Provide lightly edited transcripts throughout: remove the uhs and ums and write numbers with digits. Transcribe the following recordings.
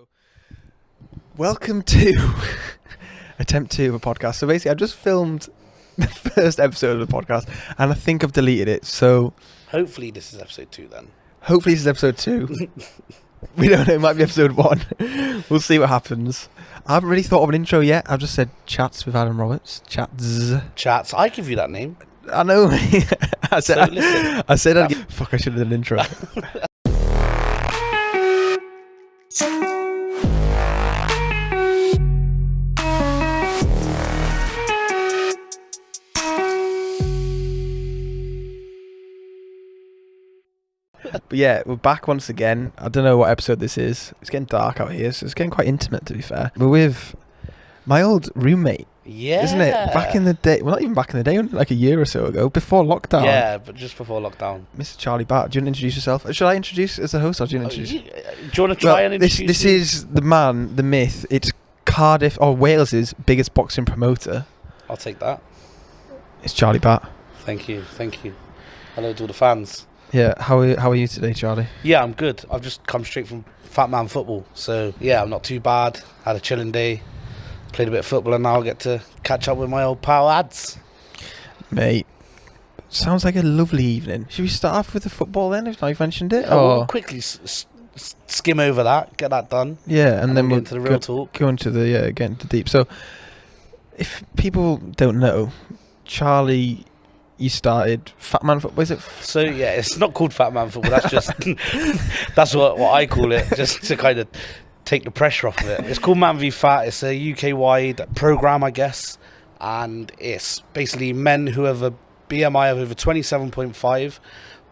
So, welcome to attempt 2 of a podcast. So basically, I've just filmed the first episode of the podcast, and I think I've deleted it. So hopefully this is episode 2 then. Hopefully this is episode 2. We don't know, it might be episode 1. We'll see what happens. I haven't really thought of an intro yet. I've just said Chatzzz with Adam Roberts. Chatzzz. I give you that name. I know. I said, listen. I said, fuck, I should have done an intro. But yeah, we're back once again. I don't know what episode this is. It's getting dark out here, so it's getting quite intimate, to be fair. We're with my old roommate. Yeah. Isn't it? Back in the day. Well, not even back in the day, only like a year or so ago, before lockdown. Yeah, but just before lockdown. Mr. Charlie Batt, do you want to introduce yourself? Should I introduce as the host, or do you want to introduce? Do you want to try and introduce This is the man, the myth. It's Cardiff, or Wales's biggest boxing promoter. I'll take that. It's Charlie Batt. Thank you. Hello to all the fans. Yeah, how are you today, Charlie? Yeah, I'm good. I've just come straight from Fat Man football, so yeah, I'm not too bad. Had a chilling day, played a bit of football, and now I get to catch up with my old pal Chatzzz. Mate, sounds like a lovely evening. Should we start off with the football then, if I've mentioned it? We'll quickly skim over that, get that done. Yeah, and then we'll we'll get into the real talk. Go into the get into deep. So, if people don't know, Charlie, you started Fat Man Football, is it? So yeah, it's not called Fat Man Football. That's just that's what I call it, just to kind of take the pressure off of it. It's called Man v Fat. It's a UK-wide program, I guess, and it's basically men who have a BMI of over 27.5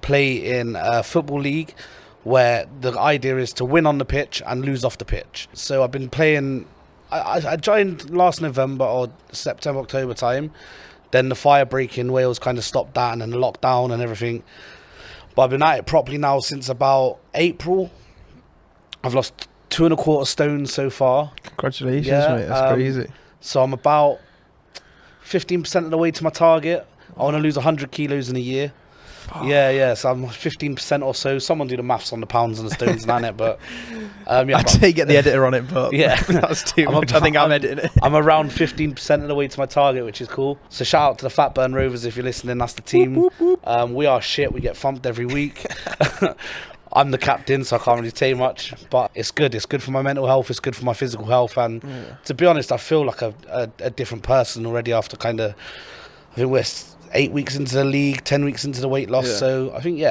play in a football league where the idea is to win on the pitch and lose off the pitch. So I've been playing. I joined last November or September, October time. Then the fire break in Wales kind of stopped that, and then the lockdown and everything. But I've been at it properly now since about April. I've lost 2.25 stone so far. Congratulations, mate. That's crazy. So I'm about 15% of the way to my target. I want to lose 100 kilos in a year. Yeah, so I'm 15% or so. Someone do the maths on the pounds and the stones and it, but yeah, I'd say get the editor on it, but yeah, that's too much. I think I'm editing it. I'm around 15% of the way to my target, which is cool. So shout out to the Fatburn Rovers if you're listening. That's the team. Whoop, whoop, whoop. We are shit. We get thumped every week. I'm the captain, so I can't really say much, but it's good. It's good for my mental health. It's good for my physical health, and to be honest, I feel like a different person already after kind of. I think we're 8 weeks into the league, 10 weeks into the weight loss. Yeah. So I think,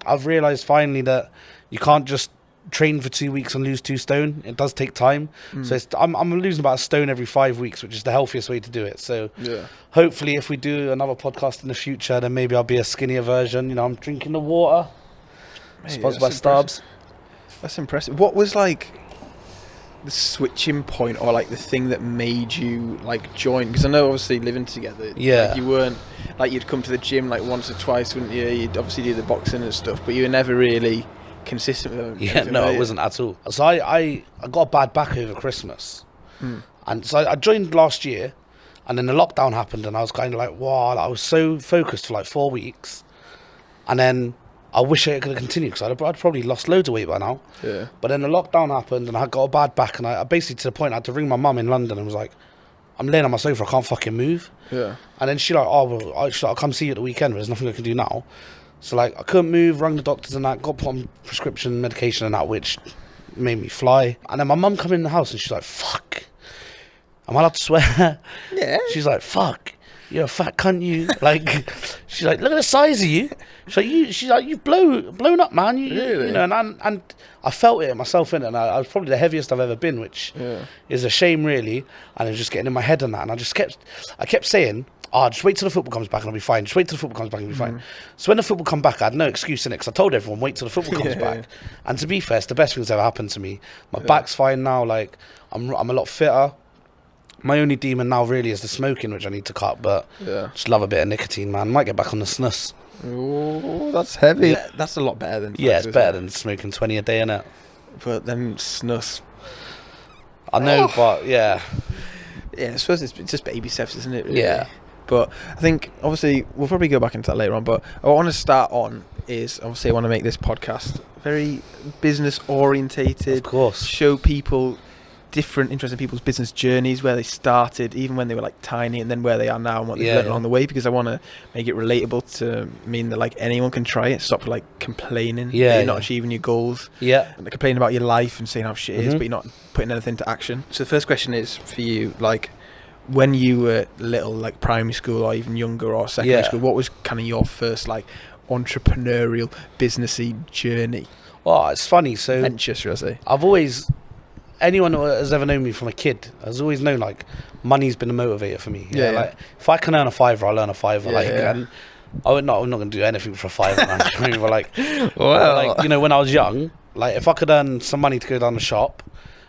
I've realised finally that you can't just train for 2 weeks and lose 2 stone. It does take time. So I'm losing about a stone every 5 weeks, which is the healthiest way to do it. So hopefully if we do another podcast in the future, then maybe I'll be a skinnier version. You know, I'm drinking the water. Mate, sponsored by Starbucks. That's impressive. What was like the switching point, or like the thing that made you like join? Because I know obviously living together, like, you weren't like, you'd come to the gym like once or twice, wouldn't you? You'd obviously do the boxing and stuff, but you were never really consistent with them. Yeah, no, it wasn't at all. So I got a bad back over Christmas, and so I joined last year, and then the lockdown happened, and I was kind of like, wow, I was so focused for like 4 weeks, and then I wish I could have continued, because I'd probably lost loads of weight by now. Yeah. But then the lockdown happened, and I got a bad back, and I basically, to the point, I had to ring my mum in London and was like, I'm laying on my sofa, I can't fucking move. Yeah. And then she's like, I'll come see you at the weekend, but there's nothing I can do now. So like, I couldn't move, rang the doctors and that, got put on prescription medication and that, which made me fly. And then my mum come in the house and she's like, fuck. Am I allowed to swear? Yeah. She's like, fuck. You're a fat cunt, you. Like, she's like, look at the size of you. She's like, you've blown up, man. Really? You know, and I felt it myself in it, and I was probably the heaviest I've ever been, which is a shame, really. And it was just getting in my head on that, and I kept saying, just wait till the football comes back and I'll be fine. Just wait till the football comes back and I'll be fine. So when the football come back, I had no excuse in it, because I told everyone, wait till the football comes back. And to be fair, it's the best thing that's ever happened to me. My back's fine now. Like, I'm a lot fitter. My only demon now really is the smoking, which I need to cut, but just love a bit of nicotine, man. Might get back on the snus. Oh, that's heavy. Yeah, that's a lot better than... Yeah, it's better than smoking 20 a day, innit? But then snus... I know, but yeah. Yeah, I suppose it's just baby steps, isn't it? Really? Yeah. But I think, obviously, we'll probably go back into that later on, but I want to start on is, obviously I want to make this podcast very business orientated. Of course. Show people different interesting people's business journeys, where they started, even when they were like tiny, and then where they are now and what they've learned along the way, because I want to make it relatable to mean that like anyone can try it. Stop like complaining that you're not achieving your goals. Yeah. And complaining about your life and saying how shit it is, but you're not putting anything into action. So the first question is for you, like when you were little, like primary school or even younger or secondary school, what was kind of your first like entrepreneurial businessy journey? Well, it's funny. So venture, should I say? I've always, anyone who has ever known me from a kid has always known like money's been a motivator for me. Like if I can earn a fiver, I'll earn a fiver. And I'm not going to do anything for a fiver, man. I mean, but like, like, you know, when I was young, like if I could earn some money to go down the shop,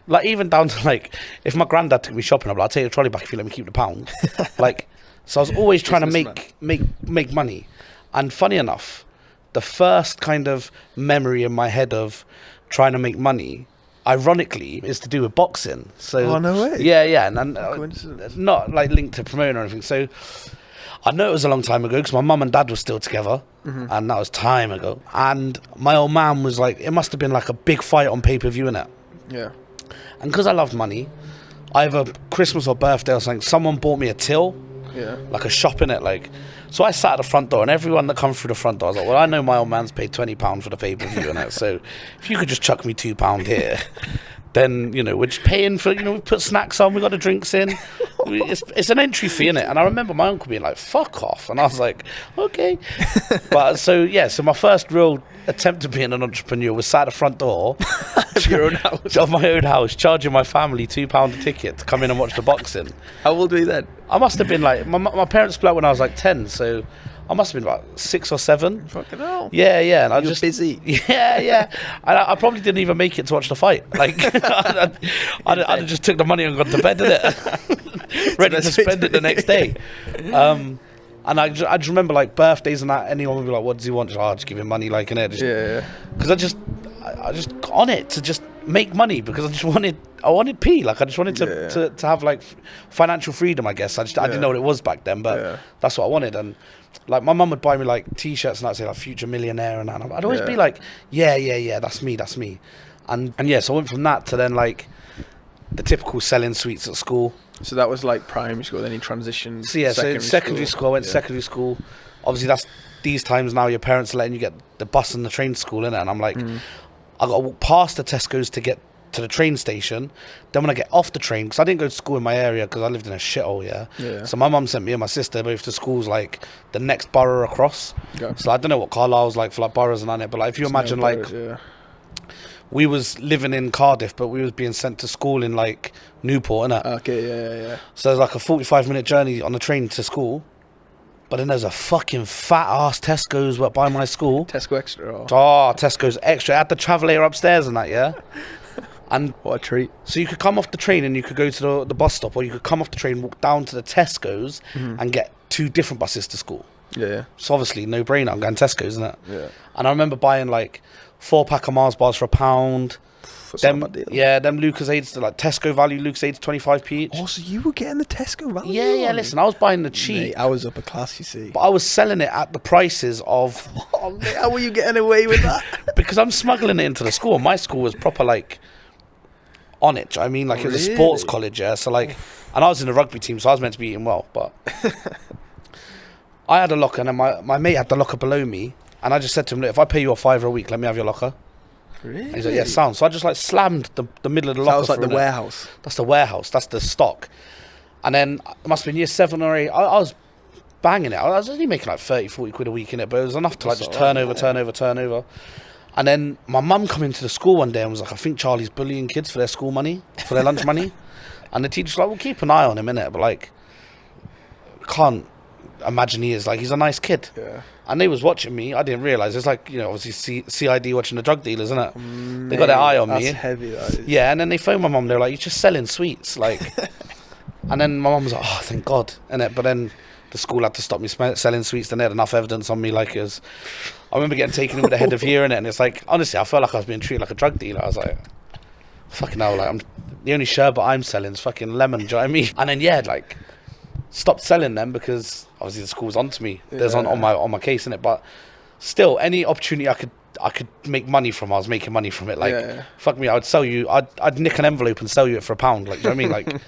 like even down to like if my granddad took me shopping, I'd be like, I'll take the trolley back if you let me keep the pound. Like, so I was always trying to make money. And funny enough, the first kind of memory in my head of trying to make money, ironically, is to do with boxing. So, no way. Yeah, and not like linked to promoting or anything. So I know it was a long time ago because my mum and dad were still together, and that was time ago. And my old man was like, it must have been like a big fight on pay-per-view, innit? Yeah. And because I loved money, either Christmas or birthday or something, someone bought me a till, like a shop in it, like. So I sat at the front door, and everyone that come through the front door, I was like, well, I know my old man's paid £20 for the pay-per-view and that, so if you could just chuck me £2 here, then, you know, we're just paying for, you know, we put snacks on, we got the drinks in. It's an entry fee, innit? And I remember my uncle being like, fuck off. And I was like, okay. But so my first real attempt at being an entrepreneur was sat at the front door of your own house. Of my own house, charging my family £2 a ticket to come in and watch the boxing. How old were you then? I must have been like, my parents split up when I was like 10, so I must have been about 6 or 7. Fucking hell. Yeah. And I was busy. Yeah. And I probably didn't even make it to watch the fight. Like, I just took the money and gone to bed, didn't ready to spend it the next day. And I just remember like birthdays and that, anyone would be like, what does he want? I'll just give him money, like, innit? Because I just got on it to just make money, because I wanted P. Like, I just wanted to have like financial freedom, I guess. I didn't know what it was back then, but that's what I wanted. And like my mum would buy me like t-shirts and I'd say like future millionaire and that. And I'd always be like, yeah, that's me. And yeah, so I went from that to then like the typical selling sweets at school. So that was like primary school, then you transitioned. So secondary school. I went to secondary school. Obviously, that's these times now. Your parents are letting you get the bus and the train to school, innit? And I'm like, I got to walk past the Tesco's to get to the train station. Then when I get off the train, because I didn't go to school in my area because I lived in a shithole, so my mum sent me and my sister both to schools like the next borough across. So I don't know what Carlisle's like for like boroughs and that, but like if you imagine like we was living in Cardiff, but we was being sent to school in like Newport, innit? Okay, yeah. So there's like a 45-minute journey on the train to school. But then there's a fucking fat-ass Tesco's by my school. Tesco Extra? Oh, Tesco's Extra. I had the travelator upstairs and that, yeah? And what a treat. So you could come off the train and you could go to the bus stop, or you could come off the train, walk down to the Tesco's and get 2 different buses to school. Yeah. So obviously, no brainer, I'm going Tesco's, isn't it? Yeah. And I remember buying like 4-pack of Mars bars for £1. Them Lucasades, like Tesco value Lucasades 25p each. Oh, so you were getting the Tesco value? Yeah. Listen, I was buying the cheap. Mate, I was upper class, you see. But I was selling it at the prices of. Oh, mate, how were you getting away with that? Because I'm smuggling it into the school. My school was proper like on it. Do you know what I mean, like it was a sports college, yeah. So like, and I was in the rugby team, so I was meant to be eating well. But I had a locker, and then my mate had the locker below me, and I just said to him, look, if I pay you £5 a week, let me have your locker. Really? And he's like, yeah, sound. So I just like slammed the middle of the locker. That was like the warehouse. That's the warehouse. That's the stock. And then it must have been year 7 or 8. I was banging it. I was only making like 30-40 quid a week in it, but it was enough to like just turn over. And then my mum come into the school one day and was like, I think Charlie's bullying kids for their school money, for their lunch money. And the teacher's like, well, keep an eye on him, innit? But like, can't imagine he is. Like, he's a nice kid. Yeah. And they was watching me. I didn't realise. It's like, you know, obviously CID watching the drug dealers, isn't it? They got their eye on me. That's heavy, that is. Yeah, and then they phoned my mum. They were like, you're just selling sweets. Like, and then my mum was like, oh, thank God. Innit? But then the school had to stop me selling sweets. Then they had enough evidence on me. Like, it was, I remember getting taken in with a head of year in it. And it's like, honestly, I felt like I was being treated like a drug dealer. I was like, fucking hell. Like, the only sherbet I'm selling is fucking lemon. Do you know what I mean? And then, yeah, like, stopped selling them because obviously the school's onto me. There's on my case, innit? But still, any opportunity I could make money from, I was making money from it. Like, fuck me, I would sell you. I'd nick an envelope and sell you it for £1. Like, do you know what I mean? Like,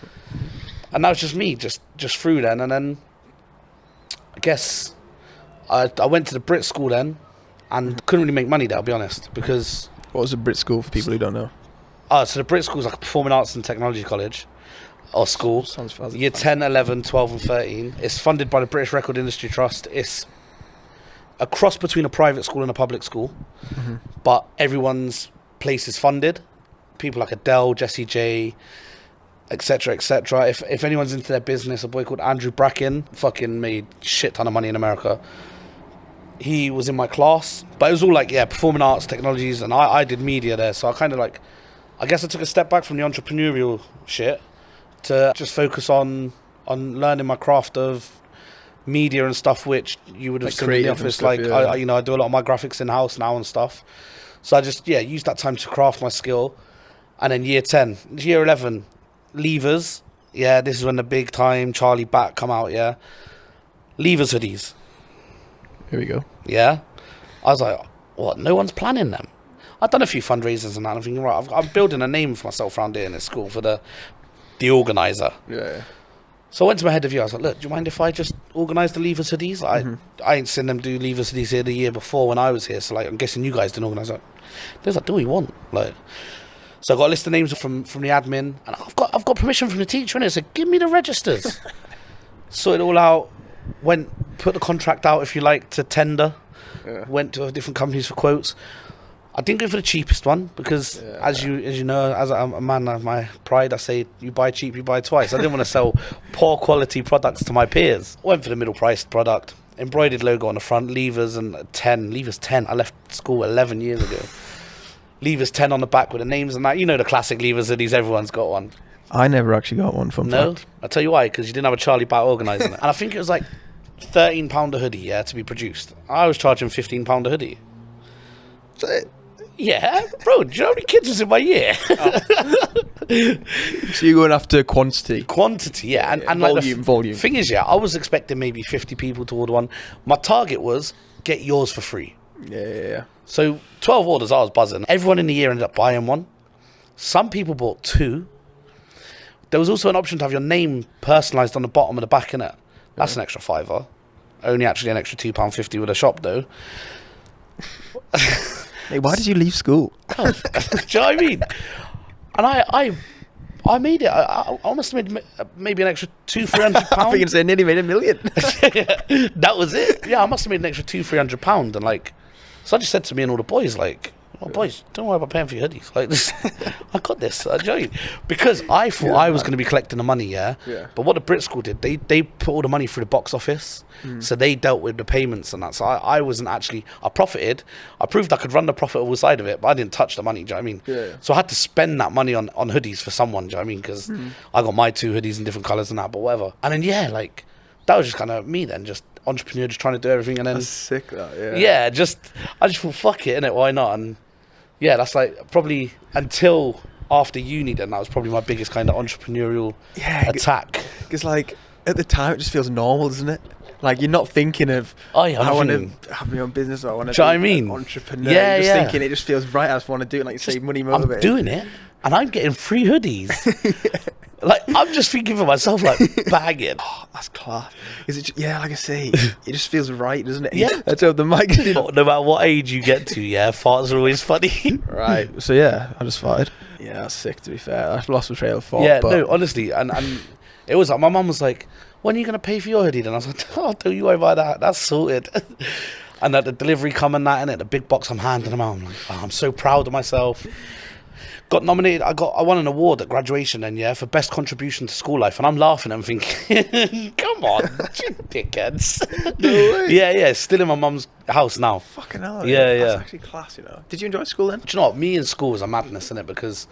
and that was just me, just through then. And then I guess I went to the Brit school then, and couldn't really make money there, I'll be honest, because... What was a Brit school for people who don't know? So the Brit school is like a performing arts and technology college. Or school. Sounds Year 10, 11, 12 and 13. It's funded by the British Record Industry Trust. It's a cross between a private school and a public school. But everyone's place is funded. People like Adele, Jessie J, etc., etc. If anyone's into their business, a boy called Andrew Bracken fucking made shit ton of money in America. He was in my class. But it was all like, performing arts, technologies, and I did media there. So I kind of like, I guess I took a step back from the entrepreneurial shit to just focus on learning my craft of media and stuff, which you would have seen in the office. Stuff, like, I do a lot of my graphics in-house now and stuff. So I just, used that time to craft my skill. And then year 10, year 11, Levers. Yeah, this is when the big time Charlie Batt come out, Levers hoodies. Here we go. Yeah. I was like, what? No one's planning them. I've done a few fundraisers and that. I'm thinking, right, I'm building a name for myself around here in this school for the organizer. Yeah. So I went to my head of year. I was like, look, do you mind if I just organise the Levers hoodies? I ain't seen them do Levers hoodies here the year before when I was here. So, like, I'm guessing you guys didn't organise it. They was like, do what you want. Like, so I got a list of names from the admin. And I've got permission from the teacher, innit? So give me the registers. Sort it all out. Put the contract out, if you like, to tender. Yeah. Went to different companies for quotes. I didn't go for the cheapest one because, as you know, as a man of my pride, I say you buy cheap, you buy twice. I didn't want to sell poor quality products to my peers. Went for the middle priced product, embroidered logo on the front, Levers and Levers 10. I left school 11 years ago. Levers 10 on the back with the names and that. You know the classic Levers hoodies. Everyone's got one. I never actually got one. Fun fact. I'll tell you why. Because you didn't have a Charlie Batt organising it, and I think it was like £13 a hoodie, to be produced. I was charging £15 a hoodie. Yeah, bro, do you know how many kids was in my year? So you're going after quantity? Quantity, yeah. And volume, volume. Thing is, I was expecting maybe 50 people to order one. My target was, get yours for free. Yeah. So 12 orders, I was buzzing. Everyone in the year ended up buying one. Some people bought 2. There was also an option to have your name personalised on the bottom and the back, innit? That's an extra £5. Only actually an extra £2.50 with a shop, though. Hey, why did you leave school? Do you know what I mean? And I made it. I must have made maybe an extra £200-300. I think you nearly made $1 million. That was it. Yeah, I must have made an extra £200-300, and like, so I just said to me and all the boys, like, oh, boys, don't worry about paying for your hoodies. Like, this, I got this. Because I thought I was going to be collecting the money, But what the Brit school did, they put all the money through the box office. So they dealt with the payments and that. So I wasn't actually, I profited. I proved I could run the profitable side of it, but I didn't touch the money, do you know what I mean? So I had to spend that money on hoodies for someone, do you know what I mean? Because I got my 2 hoodies in different colours and that, but whatever. And then, like, that was just kind of me then, just entrepreneur, just trying to do everything. And then, that's sick, that, I just thought, fuck it, innit? Why not? And yeah, that's like probably until after uni then, that was probably my biggest kind of entrepreneurial attack. Because like at the time it just feels normal, doesn't it? Like you're not thinking of I want to have my own business or I want to be an entrepreneur. You're just thinking it just feels right. I just want to do it. Like you say, money motivated. I'm doing it and I'm getting free hoodies. Like I'm just thinking for myself, like bagging. Oh, that's class. Is it? Like I say, it just feels right, doesn't it? Yeah. Let's hope the mic. No matter what age you get to, farts are always funny. Right. So I just farted. Yeah, that's sick. To be fair, I've lost my trail of thought. Yeah, no, honestly, and it was like my mum was like, "When are you gonna pay for your hoodie?" And I was like, "Oh, don't you worry about that. That's sorted." And that the delivery coming that in it, the big box, I'm handing them out. I'm like, I'm so proud of myself. Got nominated. I won an award at graduation then, for best contribution to school life, and I'm laughing and thinking, "Come on, you dickheads!" No way. Yeah, still in my mum's house now. Fucking hell. Yeah. That's actually class, Did you enjoy school then? Do you know what? Me in school was a madness, innit? Because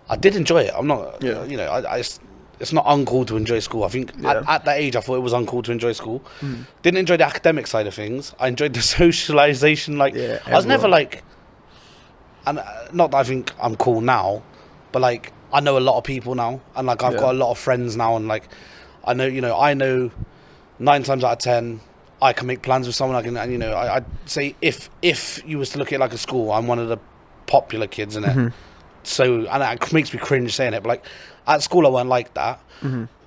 I did enjoy it. I'm not, it's not uncool to enjoy school. I think at that age, I thought it was uncool to enjoy school. Didn't enjoy the academic side of things. I enjoyed the socialization. Like, I was never like. And not that I think I'm cool now, but like I know a lot of people now, and like I've got a lot of friends now, and like I know 9 times out of 10 I can make plans with someone. I can, and I'd say if you was to look at it like a school, I'm one of the popular kids in it. So, and it makes me cringe saying it, but like at school I weren't like that.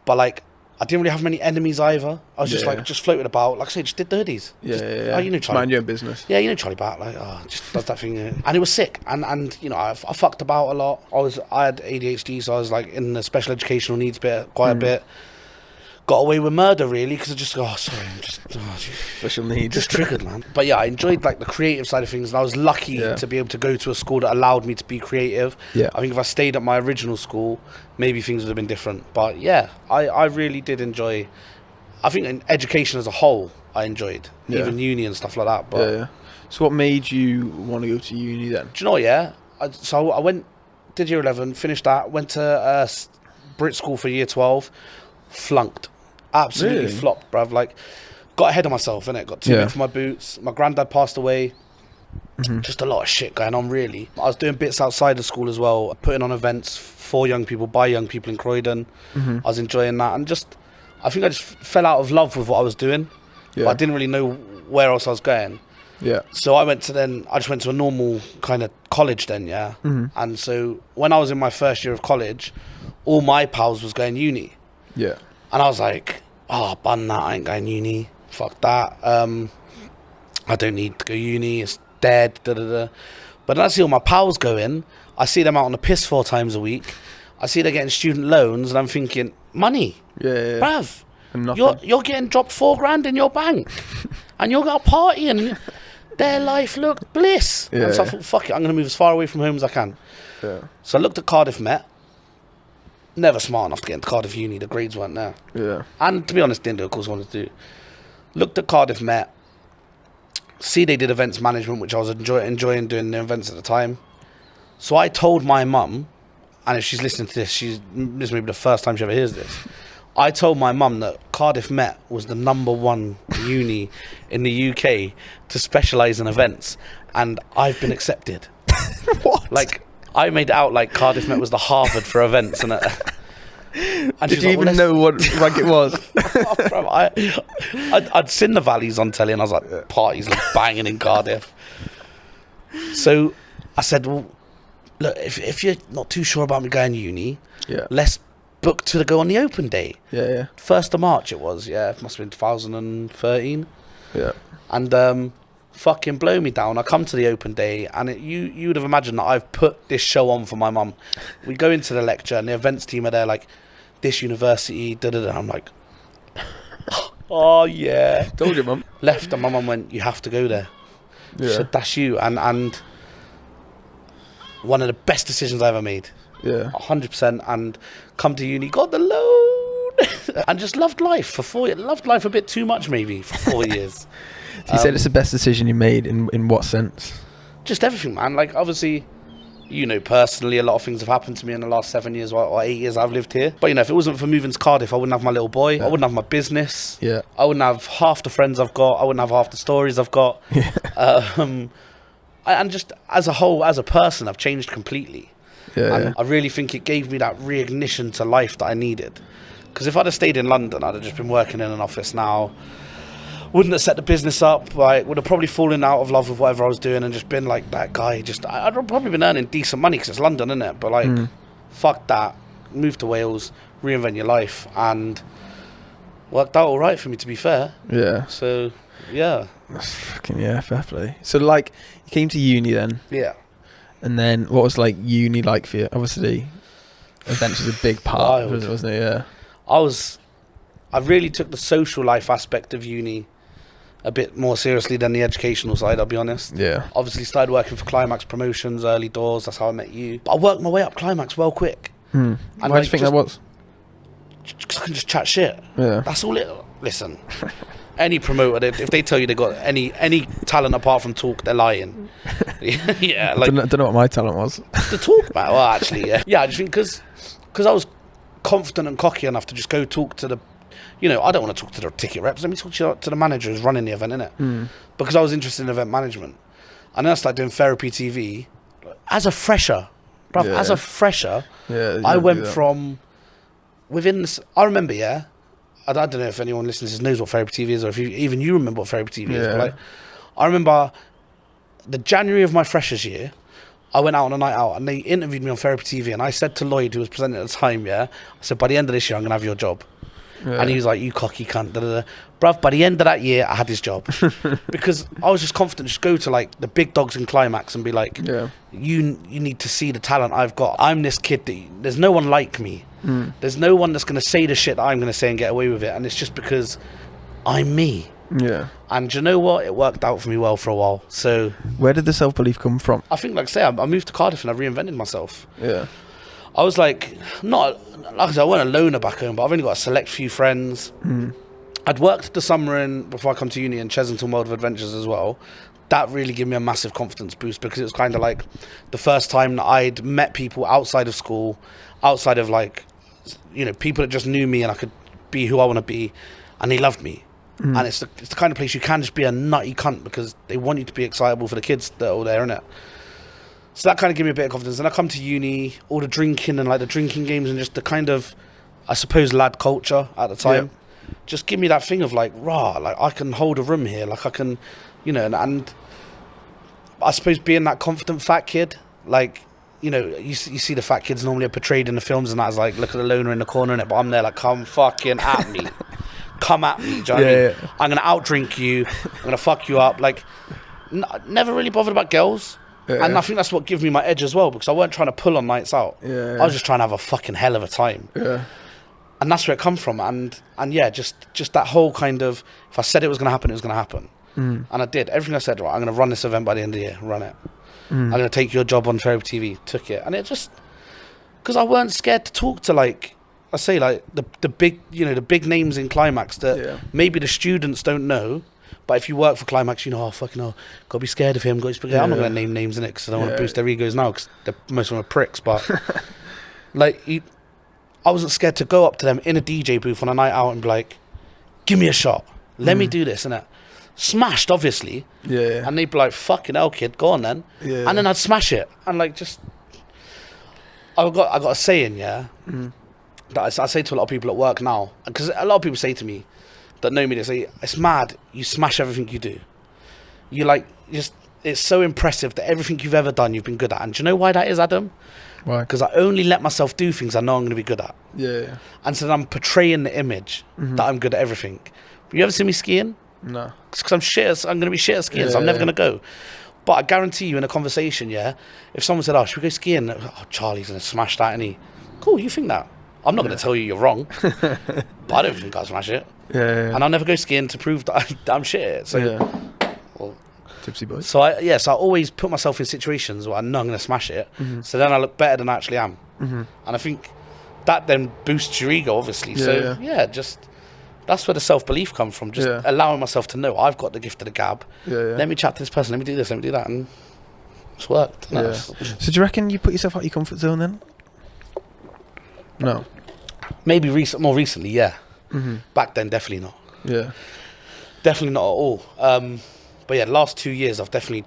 But like I didn't really have many enemies either. I was just floated about. Like I say, just did the hoodies. Yeah. Oh, you know Charlie. Mind your own business. Yeah, Charlie Batt. Like, just does that thing. And it was sick. And I fucked about a lot. I had ADHD, so I was like in the special educational needs bit quite a bit. Got away with murder really because I just Special needs. Just triggered, man. But yeah, I enjoyed like the creative side of things, and I was lucky to be able to go to a school that allowed me to be creative. I think if I stayed at my original school, maybe things would have been different. But yeah, I really did enjoy. I think in education as a whole, I enjoyed even uni and stuff like that. But so what made you want to go to uni then? Do you know what? Yeah, so I went, did year 11, finished that, went to Brit school for year 12, flunked. Absolutely flopped, bruv. Like, got ahead of myself, innit? Got too big for my boots. My granddad passed away. Just a lot of shit going on, really. I was doing bits outside of school as well, putting on events for young people, by young people in Croydon. I was enjoying that. And I think I just fell out of love with what I was doing. But I didn't really know where else I was going. So I just went to a normal kind of college then, And so when I was in my first year of college, all my pals was going uni. And I was like, bun that, I ain't going uni. Fuck that. I don't need to go uni. It's dead. But then I see all my pals going. I see them out on the piss 4 times a week. I see they're getting student loans, and I'm thinking, money. Bruv, you're getting dropped 4 grand in your bank. And you're going to party, and their life looked bliss. And so I thought, fuck it, I'm going to move as far away from home as I can. So I looked at Cardiff Met. Never smart enough to get into Cardiff Uni. The grades weren't there. And to be honest, didn't do a course I wanted to do. Looked at Cardiff Met. See, they did events management, which I was enjoying doing the events at the time. So I told my mum, and if she's listening to this, this may be the first time she ever hears this. I told my mum that Cardiff Met was the #1 uni in the UK to specialise in events, and I've been accepted. What? Like, I made it out like Cardiff Met was the Harvard for events, and did you even know what rank it was? Bro, I'd seen the Valleys on telly, and I was like, parties like banging in Cardiff. So I said, well, look, if you're not too sure about me going to uni, let's book to go on the open day. 1st of March it was. It must have been 2013. And fucking blow me down. I come to the open day, and you would have imagined that I've put this show on for my mum. We go into the lecture, and the events team are there like, this university, I'm like, oh yeah. Told you, mum. Left, and my mum went, you have to go there. She said, that's you. And one of the best decisions I ever made. 100%. And come to uni, got the loan. And just loved life for 4 years. Loved life a bit too much, maybe, for 4 years. So you said it's the best decision you made in what sense? Just everything, man. Like, obviously, personally, a lot of things have happened to me in the last 7 years or 8 years I've lived here. But, if it wasn't for moving to Cardiff, I wouldn't have my little boy. I wouldn't have my business. I wouldn't have half the friends I've got. I wouldn't have half the stories I've got. And just as a whole, as a person, I've changed completely. And I really think it gave me that reignition to life that I needed. Because if I'd have stayed in London, I'd have just been working in an office now. Wouldn't have set the business up, like, would have probably fallen out of love with whatever I was doing and just been like that guy. I'd probably been earning decent money because it's London, isn't it? But like, fuck that. Move to Wales, reinvent your life, and worked out all right for me, to be fair. So, yeah. That's fucking, fair play. So, like, you came to uni then? And then, what was, like, uni like for you? Obviously, events was a big part, wasn't it? I really took the social life aspect of uni a bit more seriously than the educational side, I'll be honest. Obviously started working for Climax Promotions, early doors, that's how I met you. But I worked my way up Climax well quick. And why do you think that was? Because I can just chat shit. That's all it... Listen, any promoter, if they tell you they got any talent apart from talk, they're lying. Like... I don't know what my talent was. The talk about... Well, actually, Yeah, I just think because I was confident and cocky enough to just go talk to the... I don't want to talk to the ticket reps. Let me talk to the manager who's running the event, innit? Because I was interested in event management. And then I started doing therapy TV. As a fresher, I went from... I remember, I don't know if anyone listening to this knows what therapy TV is, or if even you remember what therapy TV is. But like, I remember the January of my freshers year, I went out on a night out and they interviewed me on therapy TV, and I said to Lloyd, who was presenting at the time, I said, by the end of this year, I'm going to have your job. Yeah. And he was like, you cocky cunt. Da, da, da. Bruv, by the end of that year, I had his job. Because I was just confident to just go to like the big dogs in Climax and be like, you need to see the talent I've got. I'm this kid. There's no one like me. There's no one that's going to say the shit that I'm going to say and get away with it. And it's just because I'm me. Yeah. And you know what? It worked out for me well for a while. So where did the self-belief come from? I think, like I say, I moved to Cardiff and I reinvented myself. Yeah. I was like, like I said, I wasn't a loner back home, but I've only got a select few friends. I'd worked the summer in, before I come to uni, in Chatzzz World of Adventures as well. That really gave me a massive confidence boost, because it was kind of like the first time that I'd met people outside of school, outside of like, you know, people that just knew me and I could be who I want to be, and they loved me. And it's the kind of place you can just be a nutty cunt because they want you to be excitable for the kids that are all there, innit? So that kind of gave me a bit of confidence. And I come to uni, all the drinking and like the drinking games and just the kind of, I suppose, lad culture at the time, just give me that thing of like, rah, like I can hold a room here, like I can, you know, and I suppose being that confident fat kid, like, you know, you see the fat kids normally are portrayed in the films and that's like, look at the loner in the corner, innit? But I'm there like, come fucking at me. Come at me, do you know what I mean? Yeah. I'm going to outdrink you, I'm going to fuck you up. Like, never really bothered about girls. Yeah. And I think that's what gave me my edge as well, because I weren't trying to pull on nights out. Yeah. I was just trying to have a fucking hell of a time. Yeah. And that's where it come from. And yeah, just that whole kind of, if I said it was going to happen, it was going to happen. And I did. Everything I said, right, I'm going to run this event by the end of the year, run it. I'm going to take your job on therapy TV, took it. And it just, because I weren't scared to talk to, like, I say, like, the big, you know, the big names in Climax that maybe the students don't know. But if you work for Climax, you know, oh, fucking hell, got to be scared of him. I'm not going to name names in it because I don't want to boost their egos now, because most of them are pricks. But, like, I wasn't scared to go up to them in a DJ booth on a night out and be like, give me a shot. Let me do this, innit? Smashed, obviously. Yeah. And they'd be like, fucking hell, kid, go on then. Yeah. And then I'd smash it. And, like, just... I got a saying, that I say to a lot of people at work now, because a lot of people say to me that know me, they say, it's mad, you smash everything you do. You like, just, it's so impressive that everything you've ever done, you've been good at. And do you know why that is, Adam? Why? Because I only let myself do things I know I'm going to be good at. Yeah. And so I'm portraying the image that I'm good at everything. You ever see me skiing? No. Because I'm going to be shit at skiing, so I'm never going to go. But I guarantee you in a conversation, if someone said, oh, should we go skiing? Oh, Charlie's going to smash that, and cool, you think that? I'm not going to tell you you're wrong, but I don't think I'll smash it. Yeah. And I'll never go skiing to prove that I'm shit at it. So, well, tipsy boys. So I always put myself in situations where I know I'm going to smash it. So then I look better than I actually am. And I think that then boosts your ego, obviously. Just that's where the self-belief comes from. Just allowing myself to know I've got the gift of the gab. Let me chat to this person. Let me do this. Let me do that. And it's worked. So do you reckon you put yourself out of your comfort zone then? No. Maybe more recently, yeah. Back then, definitely not. Yeah. Definitely not at all. But yeah, the last 2 years, I've definitely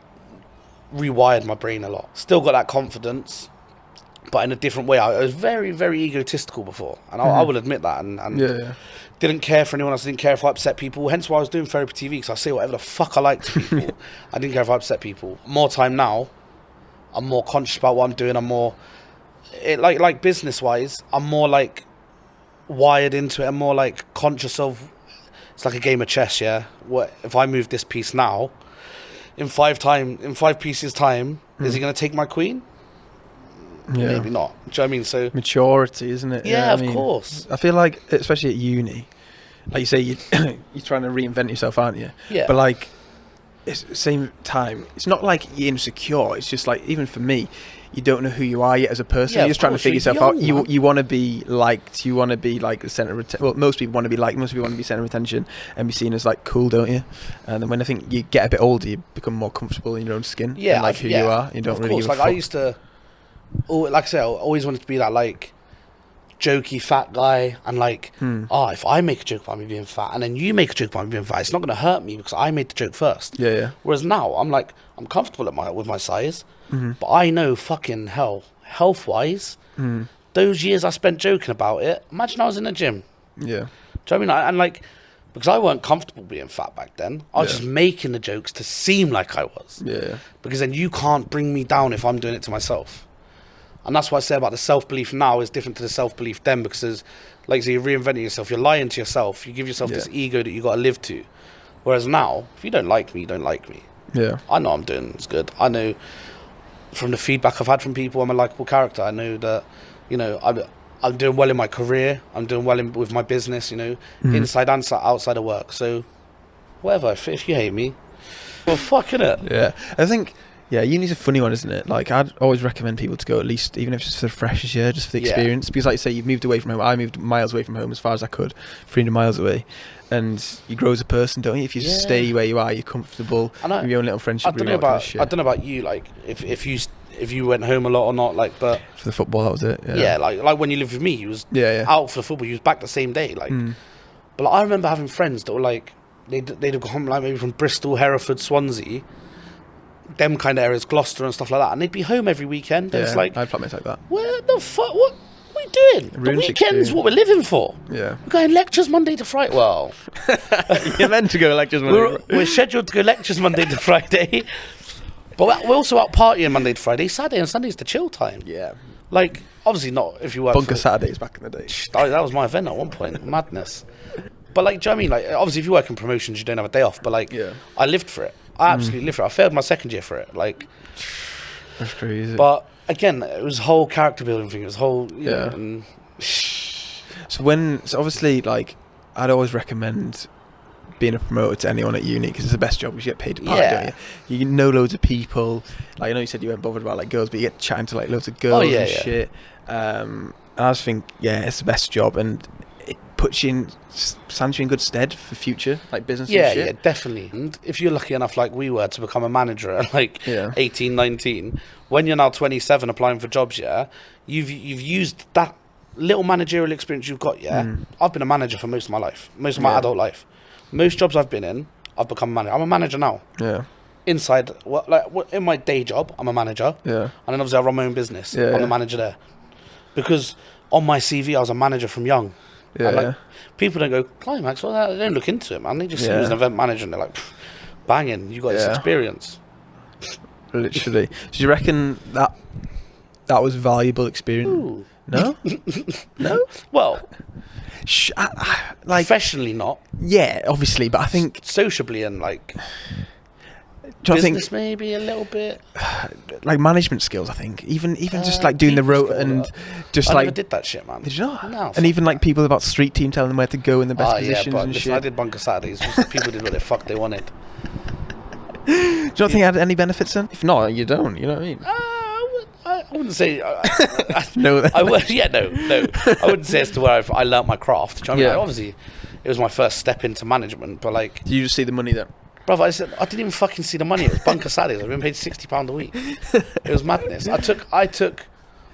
rewired my brain a lot. Still got that confidence, but in a different way. I was very, very egotistical before, and I will admit that. And didn't care for anyone else. Didn't care if I upset people. Hence why I was doing therapy TV, because I say whatever the fuck I like to people. I didn't care if I upset people. More time now, I'm more conscious about what I'm doing. I'm more... like business wise, I'm more like wired into it. I'm more like conscious of, it's like a game of chess. What if I move this piece now, in 5 pieces time, is he going to take my queen? Maybe not. Do you know what I mean? So maturity, isn't it? Of course. I feel like, especially at uni, like you say, you're trying to reinvent yourself, aren't you? Yeah. But like, it's the same time, it's not like you're insecure. It's just like, even for me, you don't know who you are yet as a person. You're just trying to figure yourself out. You want to be liked. You want to be like the center of attention. Well, most people want to be liked. Most people want to be center of attention and be seen as like cool, don't you? And then when I think you get a bit older, you become more comfortable in your own skin. And like who you are. You don't really give a fuck. I used to, like I say, I always wanted to be that like jokey fat guy, and like, if I make a joke about me being fat, and then you make a joke about me being fat, it's not going to hurt me because I made the joke first. Whereas now, I'm like, I'm comfortable with my size, but I know fucking hell, health-wise, those years I spent joking about it, imagine I was in the gym. Do you know what I mean? And like, because I weren't comfortable being fat back then, I was just making the jokes to seem like I was. Yeah. Because then you can't bring me down if I'm doing it to myself. And that's what I say about the self-belief now is different to the self-belief then, because like, so you're reinventing yourself, you're lying to yourself, you give yourself this ego that you got to live to. Whereas now, if you don't like me, you don't like me. Yeah. I know I'm doing it's good. I know from the feedback I've had from people, I'm a likable character. I know that, you know, I'm doing well in my career. I'm doing well with my business, you know, inside and outside of work. So, whatever. If you hate me, well, fuck it. Yeah. I think, uni's a funny one, isn't it? Like, I'd always recommend people to go at least, even if it's just for the freshest year, just for the experience. Because like you say, you've moved away from home. I moved miles away from home as far as I could, 300 miles away. And you grow as a person, don't you? If you stay where you are, you're comfortable. With your own little friendship. I don't know about you, like, if you went home a lot or not, like, but for the football, that was it. Yeah, like when you lived with me, you was out for the football. You was back the same day, like. But like, I remember having friends that were like, they'd have come like maybe from Bristol, Hereford, Swansea, them kind of areas, Gloucester and stuff like that, and they'd be home every weekend. And it's like, I had flatmates like that. Where the fuck? What are we doing? The weekend's what we're living for. Yeah, we're going lectures Monday to Friday. Well, you're meant to go lectures Monday. We're scheduled to go lectures Monday to Friday. But we're also out partying Monday to Friday. Saturday and Sunday's the chill time. Yeah. Like, obviously not if you work Bunker Saturdays back in the day. That was my event at one point. Madness. But like, do you know what I mean? Like, obviously if you work in promotions, you don't have a day off. But like, I lived for it. I absolutely lived for it. I failed my second year for it. Like, that's crazy. But again, it was a whole character building thing. It was whole, you know, and so obviously, like, I'd always recommend being a promoter to anyone at uni, because it's the best job because you get paid to party, don't you? You know loads of people. Like, I know you said you weren't bothered about like girls, but you get chatting to like loads of girls and shit. And I just think, it's the best job, and it puts you in, stands you in good stead for future like business and shit. Yeah, definitely. And if you're lucky enough like we were to become a manager at like 18, 19, when you're now 27 applying for jobs, you've used that little managerial experience you've got. I've been a manager for most of my life, most of my adult life. Most jobs I've been in, I've become a manager. I'm a manager now. Yeah. Inside, in my day job, I'm a manager. Yeah. And then obviously I run my own business. I'm the manager there. Because on my CV, I was a manager from young. Yeah. And like, people don't go, Climax, well, they don't look into it, man. They just see me as an event manager and they're like, banging, you got this experience. Literally. Do you reckon that was valuable experience? Ooh. No? No? Well... like professionally not. Yeah, obviously, but I think sociably and like business maybe a little bit. Like management skills, I think. Even just like doing the route and just I like never did that shit, man. Did you not? No. And even like people about street team telling them where to go in the best positions and shit. I did Bunker Saturdays. People did what the fuck they wanted. Do you not think it had any benefits then? If not, you don't. You know what I mean? I wouldn't say no. No. I wouldn't say as to where I learnt my craft. Do you know what I mean? Like, obviously, it was my first step into management, but like, did you just see the money then? Brother, I didn't even fucking see the money. It was Bunker Saturdays. I've been paid £60 a week. It was madness. I took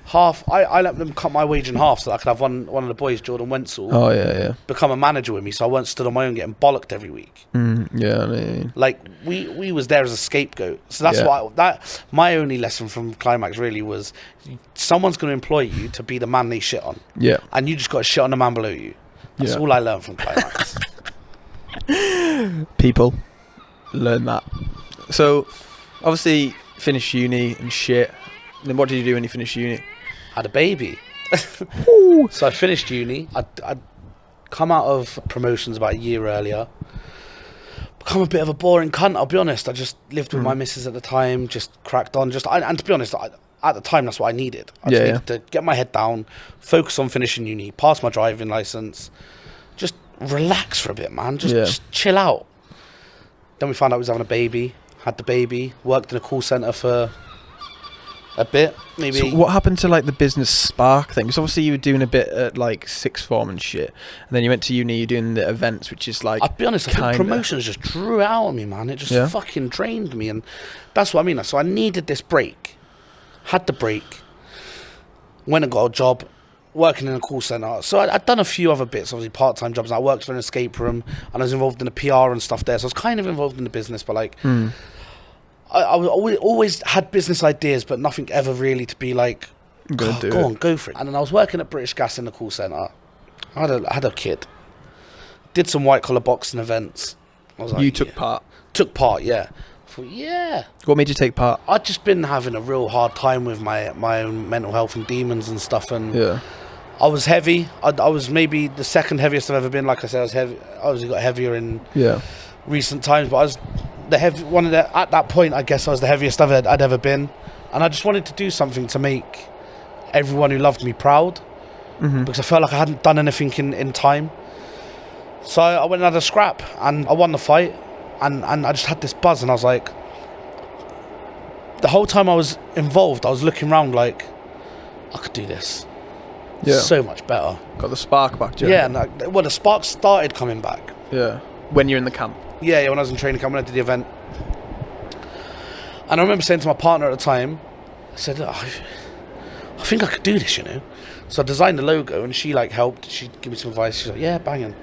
half. I let them cut my wage in half so that I could have one of the boys, Jordan Wenzel, become a manager with me, so I weren't stood on my own getting bollocked every week. Like we was there as a scapegoat. So that's why my only lesson from Climax really was someone's going to employ you to be the man they shit on. Yeah. And you just got to shit on the man below you. That's all I learned from Climax. People learn that. So obviously finished uni and shit. Then what did you do when you finished uni? Had a baby. So I finished uni. I'd come out of promotions about a year earlier. Become a bit of a boring cunt, I'll be honest. I just lived with my missus at the time, just cracked on. And to be honest, at the time, that's what I needed. I just needed to get my head down, focus on finishing uni, pass my driving licence, just relax for a bit, man. Just chill out. Then we found out we was having a baby, had the baby, worked in a call centre for a bit, maybe. So what happened to like the business spark thing? Because obviously you were doing a bit at like sixth form and shit, and then you went to uni, you're doing the events, which is like, I'll be honest, I think promotions just drew it out of me, man. It just fucking drained me, and that's what I mean. So I needed this break, had the break, went and got a job working in a call centre. So I'd done a few other bits, obviously part-time jobs. I worked for an escape room and I was involved in the PR and stuff there, so I was kind of involved in the business, but like I always had business ideas, but nothing ever really to be like, go on, go for it. And then I was working at British Gas in the call centre. I had a kid, did some white collar boxing events. I was like, you took part? Took part, yeah. I thought, yeah. What made you take part? I'd just been having a real hard time with my own mental health and demons and stuff, and I was heavy. I was maybe the second heaviest I've ever been. Like I said, I was heavy. I obviously got heavier in recent times, but I was at that point, I guess I was the heaviest I'd ever been, and I just wanted to do something to make everyone who loved me proud, because I felt like I hadn't done anything in time. So I went and had a scrap, and I won the fight, and I just had this buzz, and I was like, the whole time I was involved, I was looking around like, I could do this so much better. Got the spark back, Joe. Yeah, and the spark started coming back. Yeah. When you're in the camp? Yeah, when I was in training camp, when I did the event. And I remember saying to my partner at the time, I said, I think I could do this, you know. So I designed the logo, and she like helped. She gave me some advice. She's like, yeah, banging.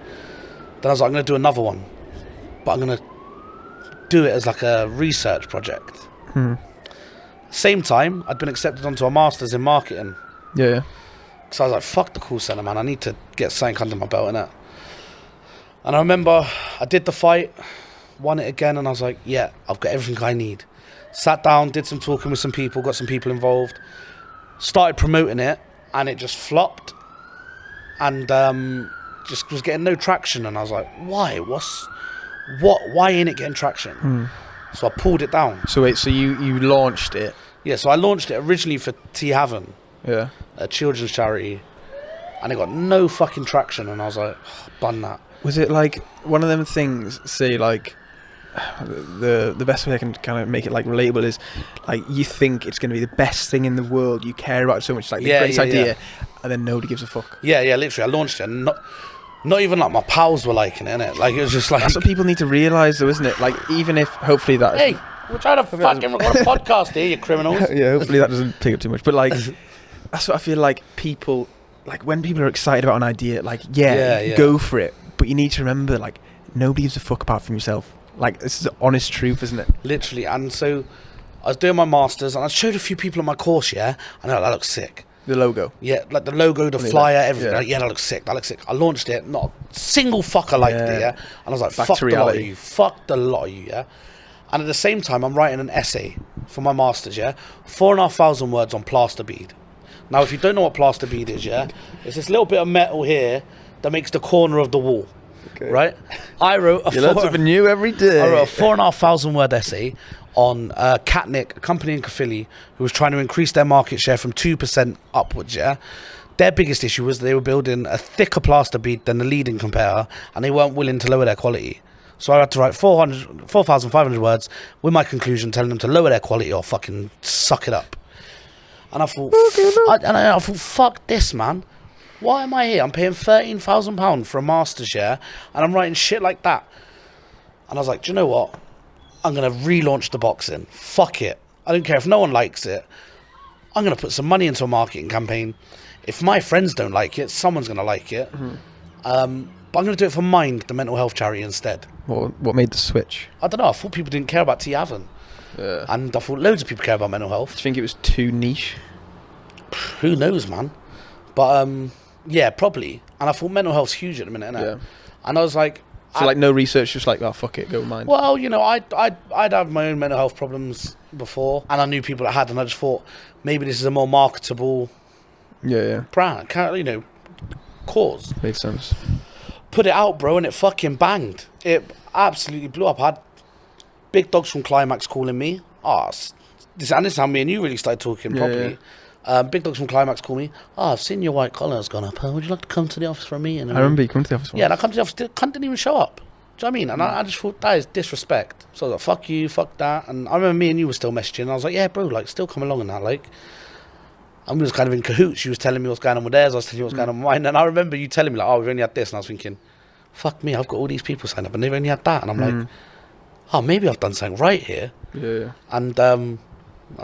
Then I was like, I'm going to do another one, but I'm going to do it as like a research project. Same time, I'd been accepted onto a master's in marketing. Yeah. So I was like, fuck the call centre, man. I need to get something under my belt, innit? And I remember I did the fight, won it again, and I was like, yeah, I've got everything I need. Sat down, did some talking with some people, got some people involved, started promoting it, and it just flopped. And just was getting no traction, and I was like, why? Why ain't it getting traction? So I pulled it down. So wait, so you launched it? Yeah, so I launched it originally for Tea Haven, a children's charity, and it got no fucking traction, and I was like, oh, bun that. Was it like one of them things, say like, the best way I can kind of make it like relatable is like, you think it's going to be the best thing in the world, you care about it so much, like the greatest idea, and then nobody gives a fuck. Yeah, literally, I launched it, and not even like my pals were liking it, innit? Like, it was just like... That's what people need to realise though, isn't it? Like, even if, hopefully that... Hey, we're trying to fucking record a podcast here, you criminals. Yeah, hopefully that doesn't take up too much. But like, that's what I feel like people... Like, when people are excited about an idea, like, go for it. But you need to remember, like, nobody gives a fuck apart from yourself. Like, this is the honest truth, isn't it? Literally. And so, I was doing my masters, and I showed a few people on my course, I know, that looks sick. The logo. Yeah, like the logo, the flyer, everything. Like, that looks sick. I launched it. Not a single fucker liked it, And I was like, fuck the lot of you. Fuck the lot of you, And at the same time, I'm writing an essay for my masters, 4,500 words on plaster bead. Now, if you don't know what plaster bead is, it's this little bit of metal here that makes the corner of the wall. Okay. Right? I wrote a... You learn something new every day. I wrote a 4,500 word essay on Catnick, a company in Caerphilly, who was trying to increase their market share from 2% upwards, Their biggest issue was they were building a thicker plaster bead than the leading competitor, and they weren't willing to lower their quality. So I had to write 4,500 words with my conclusion, telling them to lower their quality or fucking suck it up. And I thought, I thought, fuck this, man. Why am I here? I'm paying £13,000 for a master's, and I'm writing shit like that. And I was like, do you know what? I'm going to relaunch the boxing. Fuck it. I don't care if no one likes it. I'm going to put some money into a marketing campaign. If my friends don't like it, someone's going to like it. But I'm going to do it for Mind, the mental health charity, instead. What made the switch? I don't know. I thought people didn't care about Tea Haven. And I thought loads of people care about mental health. Do you think it was too niche? Who knows, man? But, yeah, probably. And I thought mental health's huge at the minute, innit? And I was like... So, like, no research, just like, oh, fuck it, go with Mind? Well, you know, I'd have my own mental health problems before, and I knew people that had, and I just thought, maybe this is a more marketable... brand, you know, cause. Makes sense. Put it out, bro, and it fucking banged. It absolutely blew up. I had big dogs from Climax calling me. This is how me and you really started talking properly. Big dogs from Climax call me. I've seen your white collar has gone up. Would you like to come to the office for a meeting? I remember you come to the office once. Yeah, and I come to the office. The cunt didn't even show up. Do you know what I mean? And I just thought, that is disrespect. So I was like, fuck you, fuck that. And I remember me and you were still messaging. And I was like, yeah, bro, like, still come along and that, like. And we was kind of in cahoots. She was telling me what's going on with theirs. I was telling you what's going on with mine. And I remember you telling me, like, we've only had this. And I was thinking, fuck me, I've got all these people signed up and they've only had that. And I'm like, maybe I've done something right here. And I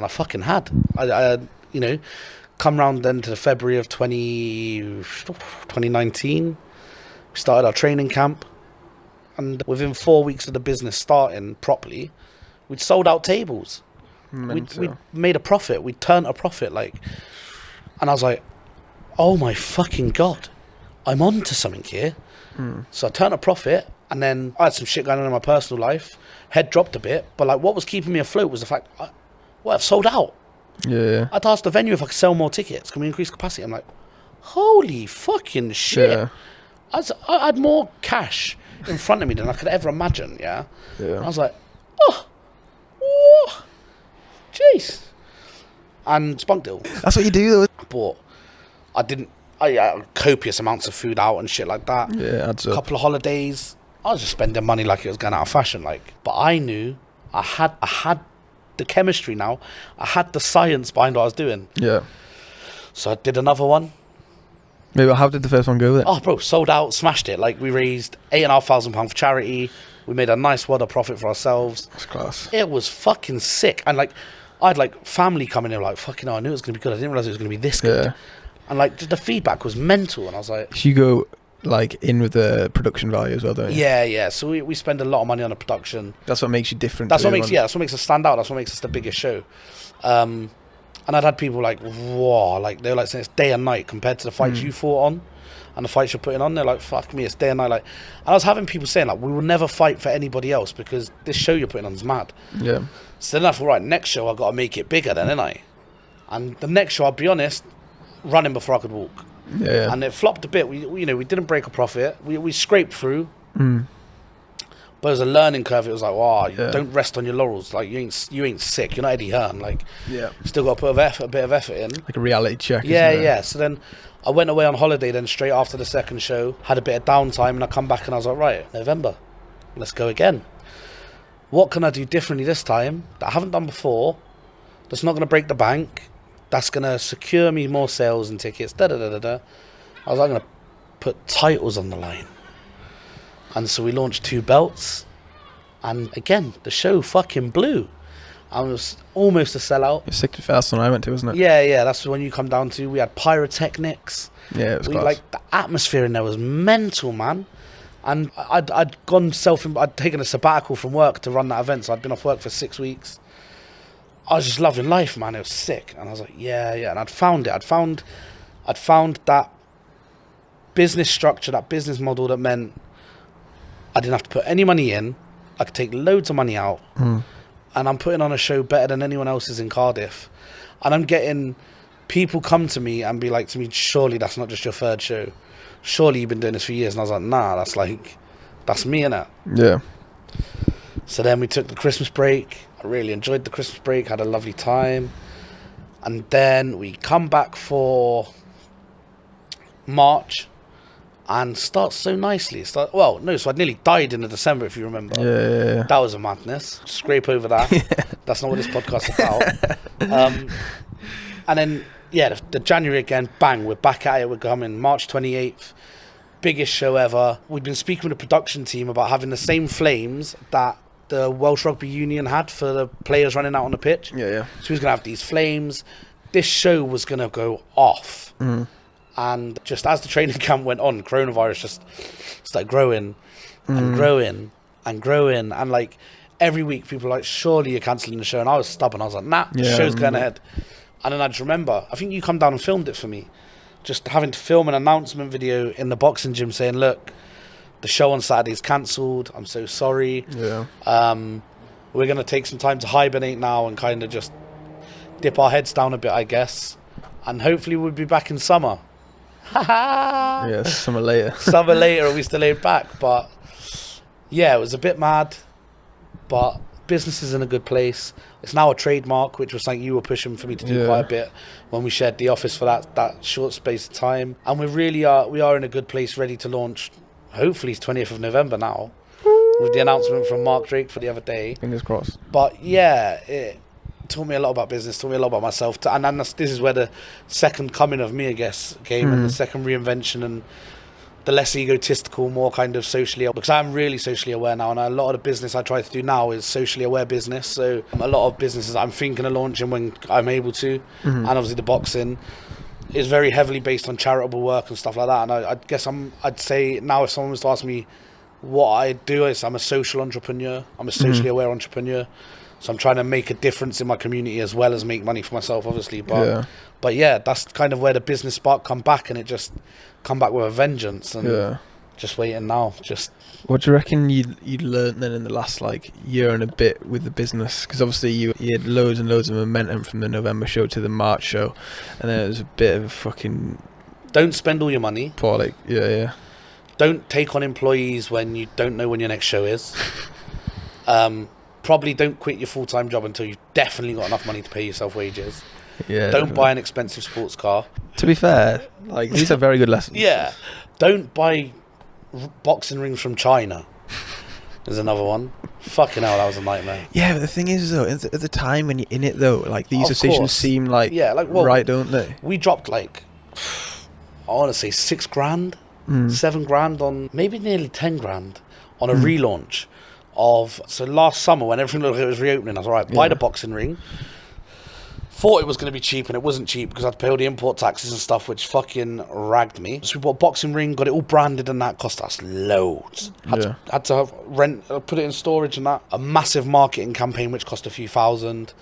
fucking had. I you know, come round then to the February of 2019. We started our training camp. And within 4 weeks of the business starting properly, we'd sold out tables. We'd made a profit. We'd turned a profit, like, and I was like, oh my fucking God, I'm on to something here. So I turned a profit, and then I had some shit going on in my personal life. Head dropped a bit, but like what was keeping me afloat was the fact, I've sold out. Yeah. I'd asked the venue if I could sell more tickets. Can we increase capacity? I'm like, holy fucking shit. Yeah. I had more cash in front of me than I could ever imagine, yeah? Yeah. I was like, oh, jeez. And spunked it all. That's what you do, though. I had copious amounts of food out and shit like that. Yeah, adds up. A couple of holidays. I was just spending money like it was going out of fashion, like. But I knew I had the chemistry now. I had the science behind what I was doing. Yeah. So I did another one. Maybe how did the first one go then? Oh, bro, sold out, smashed it. Like, we raised £8,500 for charity. We made a nice wad of profit for ourselves. That's class. It was fucking sick. And, like, I had, like, family coming in, like, fucking hell, I knew it was going to be good. I didn't realise it was going to be this good. Yeah. And, like, just the feedback was mental. And I was like... So you go, like, in with the production value as well, don't you? Yeah. So we spend a lot of money on the production. That's what makes you different. That's what makes us stand out. That's what makes us the biggest show. And I'd had people like, whoa, like, they were like saying it's day and night compared to the fights you fought on and the fights you're putting on. They're like, fuck me, it's day and night. Like, and I was having people saying, like, we will never fight for anybody else because this show you're putting on is mad. Yeah. So then I thought, right, next show I've got to make it bigger then, innit? And the next show, I'll be honest, running before I could walk. Yeah. And it flopped a bit. We didn't break a profit. We scraped through. But it was a learning curve. It was like, wow, don't rest on your laurels. Like, you ain't sick. You're not Eddie Hearn. Like, still got to put a bit of effort in. Like a reality check. Yeah. So then I went away on holiday then straight after the second show, had a bit of downtime, and I come back and I was like, right, November, let's go again. What can I do differently this time that I haven't done before, that's not going to break the bank, that's going to secure me more sales and tickets, I was like, going to put titles on the line. And so we launched 2 belts. And again, the show fucking blew. I was almost a sellout. It's sick to fast when I went to, wasn't it? Yeah. That's when you come down to. We had pyrotechnics. Yeah, it was class. Like, the atmosphere in there was mental, man. And I'd taken a sabbatical from work to run that event. So I'd been off work for 6 weeks. I was just loving life, man. It was sick. And I was like, yeah. And I'd found it. I'd found that business structure, that business model that meant I didn't have to put any money in. I could take loads of money out. And I'm putting on a show better than anyone else's in Cardiff. And I'm getting people come to me and be like to me, surely that's not just your third show. Surely you've been doing this for years. And I was like, nah, that's me, innit? Yeah. So then we took the Christmas break. I really enjoyed the Christmas break, had a lovely time. And then we come back for March. And starts so nicely. So I'd nearly died in the December, if you remember. Yeah. That was a madness. Scrape over that. That's not what this podcast is about. And then, the January again, bang, we're back at it. We're coming March 28th. Biggest show ever. We'd been speaking with the production team about having the same flames that the Welsh Rugby Union had for the players running out on the pitch. Yeah. So we was going to have these flames. This show was going to go off. And just as the training camp went on, coronavirus just started growing and growing and growing. And like every week, people were like, surely you're cancelling the show. And I was stubborn. I was like, nah, the show's going ahead. And then I just remember, I think you come down and filmed it for me. Just having to film an announcement video in the boxing gym saying, look, the show on Saturday is cancelled. I'm so sorry. Yeah. We're going to take some time to hibernate now and kind of just dip our heads down a bit, I guess. And hopefully we'll be back in summer. Yeah, summer later. Summer later, we still laid back. But yeah, it was a bit mad. But business is in a good place. It's now a trademark, which was something you were pushing for me to do quite a bit when we shared the office for that short space of time. And we are in a good place, ready to launch. Hopefully, it's 20th of November now, with the announcement from Mark Drake for the other day. Fingers crossed. But yeah, it taught me a lot about business, taught me a lot about myself. And this is where the second coming of me, I guess, came, and the second reinvention and the less egotistical, more kind of socially aware. Because I'm really socially aware now, and a lot of the business I try to do now is socially aware business. So a lot of businesses I'm thinking of launching when I'm able to, and obviously the boxing is very heavily based on charitable work and stuff like that. And I guess I'd say now if someone was to ask me what I do, is I'm a social entrepreneur. I'm a socially aware entrepreneur. So I'm trying to make a difference in my community as well as make money for myself, obviously. But yeah, that's kind of where the business spark come back, and it just come back with a vengeance. And just waiting now. What do you reckon you'd learnt then in the last like year and a bit with the business? Because obviously you had loads and loads of momentum from the November show to the March show, and then it was a bit of a fucking... Don't spend all your money. Poor, like, yeah. Don't take on employees when you don't know when your next show is. Probably don't quit your full-time job until you've definitely got enough money to pay yourself wages. Yeah. Don't buy an expensive sports car. To be fair, like, these are very good lessons. Yeah. Don't buy boxing rings from China. There's another one. Fucking hell, that was a nightmare. Yeah, but the thing is, though, at the time when you're in it, though, like, these decisions seem like, right, don't they? We dropped, like, I want to say $6,000, $7,000 on, maybe nearly 10 grand on a relaunch of, so last summer when everything looked like it was reopening, I was right, buy the boxing ring. Thought it was going to be cheap, and it wasn't cheap because I had to pay all the import taxes and stuff, which fucking ragged me. So we bought a boxing ring, got it all branded, and that cost us loads. Had to rent, put it in storage and that. A massive marketing campaign which cost a few thousand.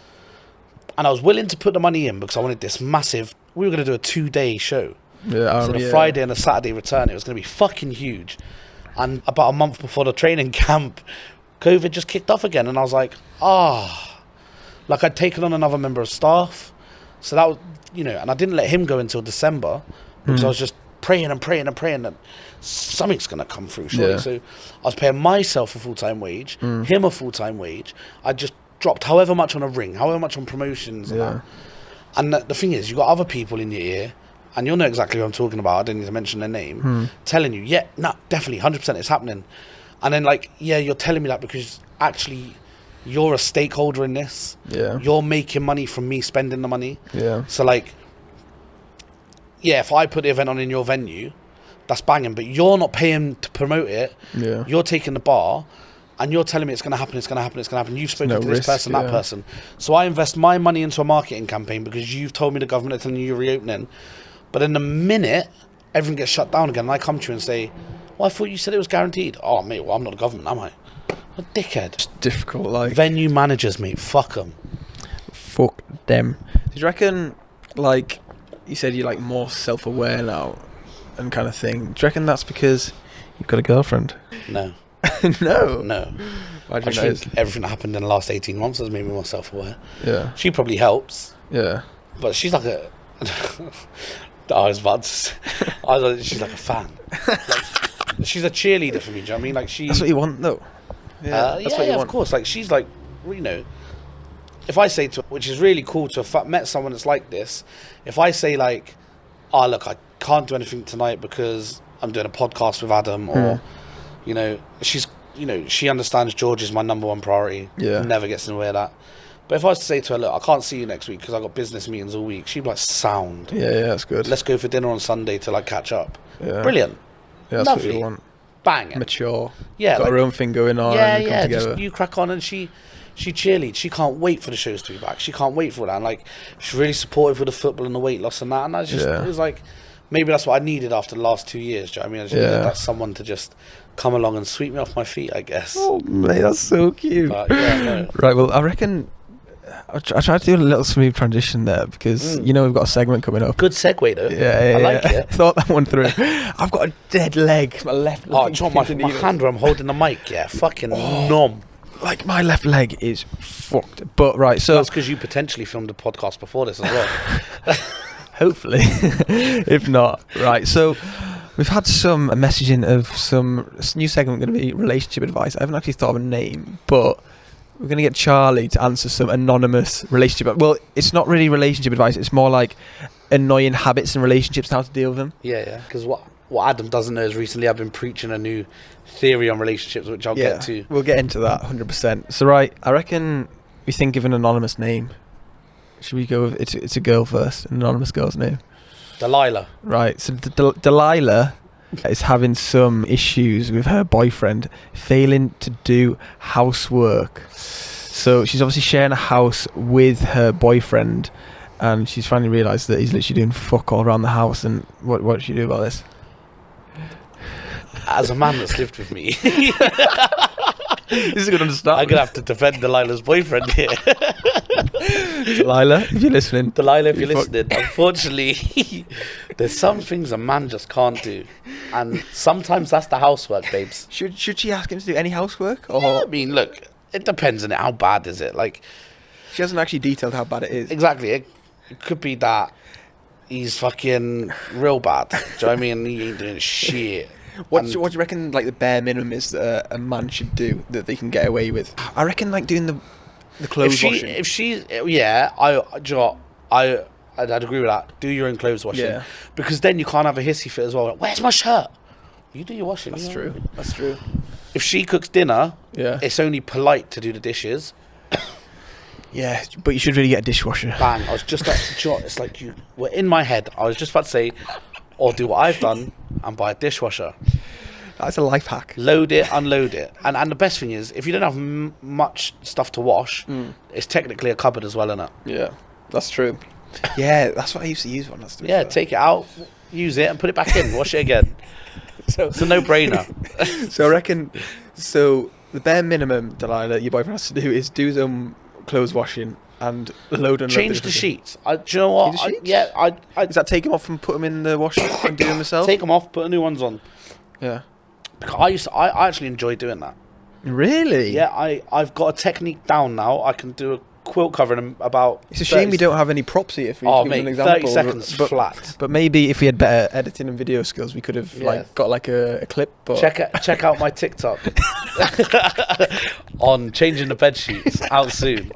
And I was willing to put the money in because I wanted this massive, we were going to do a 2-day show. So the Friday and a Saturday return, it was going to be fucking huge. And about a month before the training camp, COVID just kicked off again, and I was like, like I'd taken on another member of staff, so that was, and I didn't let him go until December because I was just praying that something's gonna come through surely. So I was paying myself a full-time wage, him a full-time wage. I just dropped however much on a ring, however much on promotions and that. And the thing is, you got other people in your ear, and you'll know exactly what I'm talking about, I don't need to mention their name, telling you, definitely 100% it's happening. And then like, you're telling me that because actually you're a stakeholder in this. You're making money from me spending the money. So like, if I put the event on in your venue, that's banging, but you're not paying to promote it. You're taking the bar and you're telling me it's going to happen. You've spoken to this person, that person. So I invest my money into a marketing campaign because you've told me the government are telling you you're reopening. But in the minute everything gets shut down again, and I come to you and say, well, I thought you said it was guaranteed. Oh, mate, well, I'm not the government, am I? A dickhead. It's difficult, like... Venue managers, mate, fuck them. Fuck them. Do you reckon, like, you said you're, like, more self-aware now and kind of thing. Do you reckon that's because you've got a girlfriend? No. No? I just think everything that happened in the last 18 months has made me more self-aware. Yeah. She probably helps. Yeah. But she's like a... I was about to say... she's like a fan. Like, she's a cheerleader for me, do you know what I mean? Like, That's what you want, though. That's what you want. Of course. Like, she's like, if I say to her, which is really cool to have met someone that's like this, if I say like, look, I can't do anything tonight because I'm doing a podcast with Adam, or, she's, she understands George is my number one priority. Never gets in the way of that. But if I was to say to her, look, I can't see you next week because I've got business meetings all week, she'd be like, sound. Yeah, that's good. Let's go for dinner on Sunday to like catch up. Brilliant. Yeah, that's lovely. what you want. Bang. Mature. Yeah. Got her own thing going on. And come together. Just you crack on, and she cheerleads. She can't wait for the shows to be back. She can't wait for that. And like, she's really supportive with the football and the weight loss and that. And I just, it was like, maybe that's what I needed after the last 2 years. Do you know what I mean? I just needed that someone to just come along and sweep me off my feet, I guess. Oh, mate, that's so cute. But, no. Right, well, I reckon I tried to do a little smooth transition there because, we've got a segment coming up. Good segue, though. Yeah. I like it. Thought that one through. I've got a dead leg. My left leg. Oh, my hand where I'm holding the mic, fucking numb. Like, my left leg is fucked. But, right, so... That's because you potentially filmed a podcast before this as well. Hopefully. If not. Right, so... We've had some messaging of some new segment going to be relationship advice. I haven't actually thought of a name, but we're going to get Charlie to answer some anonymous relationship. Well, it's not really relationship advice. It's more like annoying habits in relationships and how to deal with them. Yeah. Because what Adam doesn't know is recently I've been preaching a new theory on relationships, which I'll get to. We'll get into that 100%. So, right, I reckon we think of an anonymous name. Should we go with it's a girl first, an anonymous girl's name? Delilah. Right, so Delilah is having some issues with her boyfriend failing to do housework. So she's obviously sharing a house with her boyfriend, and she's finally realised that he's literally doing fuck all around the house. And what should she do about this? As a man that's lived with me, This is a good one to start. I'm gonna have to defend Delilah's boyfriend here. Delilah, if you're listening. Delilah, if you're listening, unfortunately, there's some things a man just can't do, and sometimes that's the housework, babes. Should she ask him to do any housework? Or I mean, look, it depends on it. How bad is it? Like, she hasn't actually detailed how bad it is. exactly. It could be that he's fucking real bad. Do you know what I mean? He ain't doing shit. What do you reckon, like, the bare minimum is that a man should do that they can get away with? I reckon, like, doing the clothes washing. If she, yeah, I'd agree with that. Do your own clothes washing. Yeah. Because then you can't have a hissy fit as well. Like, where's my shirt? You do your washing. That's you true. know? That's true. If she cooks dinner, Yeah. it's only polite to do the dishes. Yeah, but you should really get a dishwasher. Bang. I was just like, it's like you were in my head. I was just about to say, or do what I've done and buy a dishwasher. That's a life hack. Load it, unload it. And the best thing is, if you don't have much stuff to wash, it's technically a cupboard as well, isn't it? Yeah, that's true. Yeah, that's what I used to use one. Yeah, take it out, use it, and put it back in. Wash it again. So it's a no-brainer. So I reckon, the bare minimum, Delilah, your boyfriend has to do is do some clothes washing and load and change the sheets. Do you know what? Is that take them off and put them in the washer and do them myself? Take them off, put new ones on. Yeah. Because I actually enjoy doing that. Really? Yeah, I've got a technique down now. I can do a quilt cover in about... It's a shame we don't have any props here for you to give an example. 30 seconds flat. But maybe if we had better editing and video skills, we could have got like a clip. But check out my TikTok on changing the bed sheets out soon.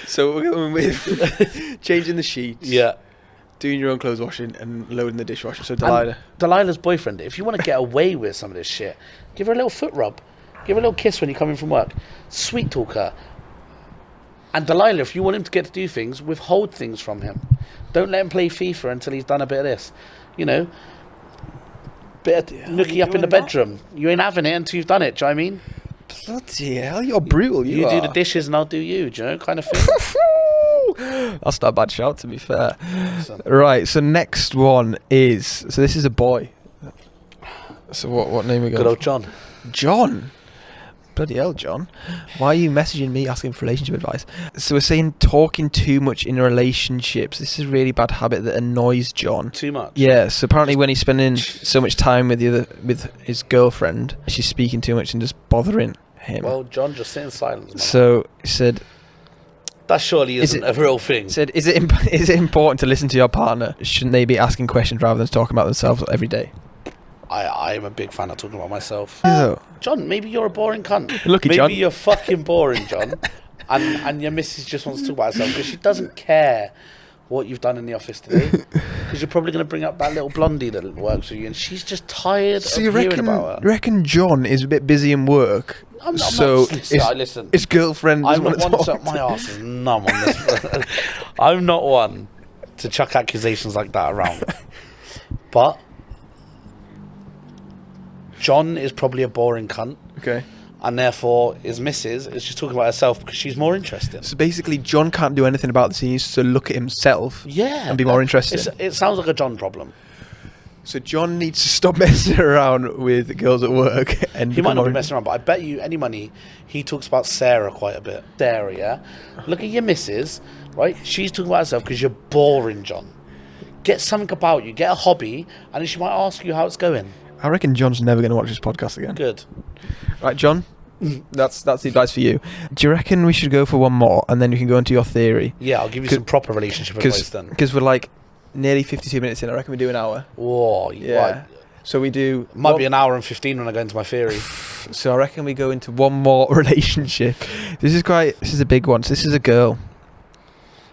So we're going with changing the sheets. Yeah. Doing your own clothes washing and loading the dishwasher. So Delilah's boyfriend, if you want to get away with some of this shit, give her a little foot rub. Give her a little kiss when you come in from work. Sweet talk her. And Delilah, if you want him to get to do things, withhold things from him. Don't let him play FIFA until he's done a bit of this. You know, bit of nookie up in the bedroom. You ain't having it until you've done it, do you know what I mean? Bloody hell, you're brutal, you do the dishes and I'll do you, do you know, kind of thing. That's not a bad shout, to be fair. Right, so next one is... So this is a boy. So what name we got? Good old John. John? Bloody hell, John. Why are you messaging me asking for relationship advice? So we're saying talking too much in relationships. This is a really bad habit that annoys John. Too much? Yeah, so apparently when he's spending so much time with his girlfriend, she's speaking too much and just bothering him. Well, John, just sit in silence. So he said... That surely isn't a real thing. Said, is it important to listen to your partner? Shouldn't they be asking questions rather than talking about themselves every day? I am a big fan of talking about myself. Yeah. John, maybe you're a boring cunt. Lucky John. Maybe you're fucking boring, John. and your missus just wants to talk about herself because she doesn't care what you've done in the office today. Because you're probably going to bring up that little blondie that works with you, and she's just tired of hearing about her. You reckon John is a bit busy in work? Listen. His girlfriend I'm not one to... My arse is numb on this. I'm not one to chuck accusations like that around. But John is probably a boring cunt. Okay. And therefore his missus is just talking about herself because she's more interesting. So basically John can't do anything about this. He needs to look at himself and be more interesting. It sounds like a John problem. So John needs to stop messing around with girls at work. And he might not be messing around, but I bet you any money he talks about Sarah quite a bit. Sarah, yeah? Look at your missus, right? She's talking about herself because you're boring, John. Get something about you. Get a hobby, and then she might ask you how it's going. I reckon John's never going to watch this podcast again. Good. Right, John? That's the advice for you. Do you reckon we should go for one more, and then you can go into your theory? Yeah, I'll give you some proper relationship advice then. Because we're like... nearly 52 minutes in. I reckon we do an hour. Whoa, yeah. So we do... Might be an hour and 15 when I go into my theory. So I reckon we go into one more relationship. This is a big one. So this is a girl.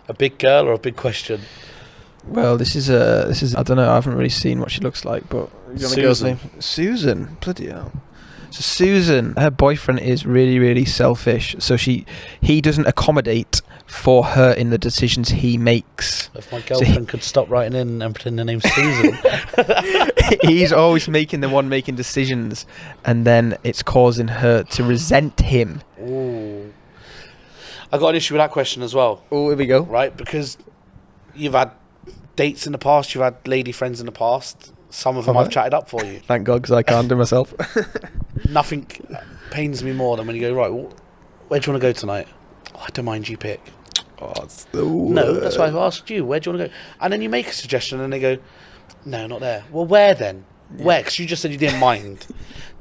A big girl or a big question? Well, this is I don't know. I haven't really seen what she looks like, but you know the girl's name? Susan. Bloody hell. So Susan, her boyfriend is really, really selfish. So he doesn't accommodate for her in the decisions he makes. If my girlfriend could stop writing in and pretend the name's Susan. He's always making the one making decisions, and then it's causing her to resent him. Ooh. I got an issue with that question as well. Oh, here we go. Right, because you've had dates in the past, you've had lady friends in the past. Some of them I've chatted up for you. Thank God, because I can't do myself. Nothing pains me more than when you go, right, where do you want to go tonight? Oh, I don't mind, you pick. Oh, it's the worst. No, that's why I've asked you. Where do you want to go? And then you make a suggestion and they go, no, not there. Well, where then? Yeah. Where? Because you just said you didn't mind.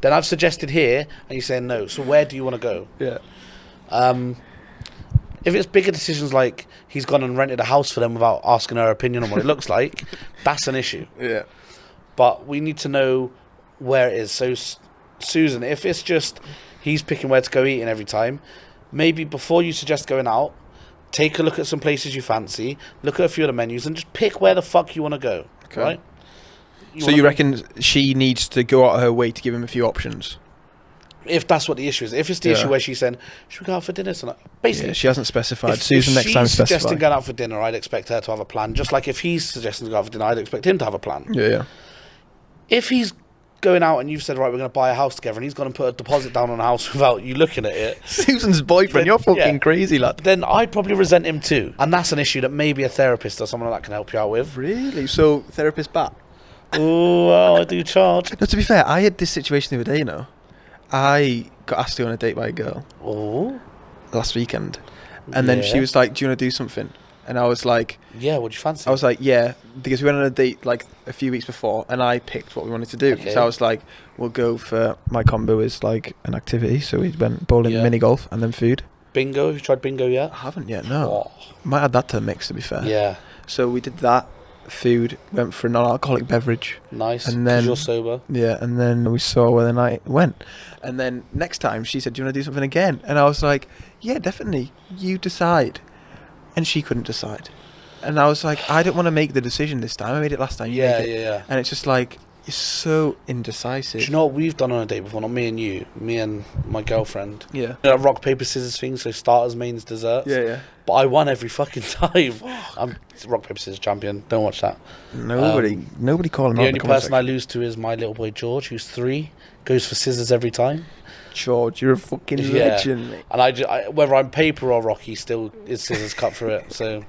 Then I've suggested here and you say no. So where do you want to go? Yeah. If it's bigger decisions like he's gone and rented a house for them without asking her opinion on what it looks like, that's an issue. Yeah. But we need to know where it is. So, Susan, if it's just he's picking where to go eating every time, maybe before you suggest going out, take a look at some places you fancy, look at a few of the menus, and just pick where the fuck you want to go. Okay. Right? So you reckon she needs to go out of her way to give him a few options? If that's what the issue is. If it's the issue where she's saying, should we go out for dinner tonight? Basically. She hasn't specified. Susan, next time, specify. If she's suggesting going out for dinner, I'd expect her to have a plan. Just like if he's suggesting to go out for dinner, I'd expect him to have a plan. Yeah. If he's going out and you've said, right, we're going to buy a house together, and he's gone and put a deposit down on a house without you looking at it. Susan's boyfriend, you're fucking crazy, lad. Then I'd probably resent him too. And that's an issue that maybe a therapist or someone like that can help you out with. Really? So, therapist Batt? Oh, well, I do charge. No, to be fair, I had this situation the other day, you know. I got asked to go on a date by a girl. Oh. Last weekend. And then she was like, do you want to do something? And I was like... Yeah, what'd you fancy? I was like, yeah, because we went on a date like a few weeks before and I picked what we wanted to do. Okay. So I was like, we'll go for... My combo is like an activity. So we went bowling, mini golf and then food. Bingo? Have you tried bingo yet? I haven't yet, no. Oh. Might add that to the mix, to be fair. Yeah. So we did that. Food, went for a non-alcoholic beverage. Nice, and then you're sober. Yeah, and then we saw where the night went. And then next time she said, do you want to do something again? And I was like, yeah, definitely, you decide. And she couldn't decide. And I was like, I don't want to make the decision this time. I made it last time. Yeah. And it's just like, you're so indecisive. Do you know what we've done on a date before? Not me and you, me and my girlfriend. Yeah. You know, rock, paper, scissors thing, so starters, mains, desserts. Yeah. But I won every fucking time. I'm rock, paper, scissors champion. Don't watch that. Nobody call him out. The only person I lose to is my little boy George, who's 3, goes for scissors every time. George, you're a fucking legend, mate. And I whether I'm paper or rock, he still is scissors cut through it. So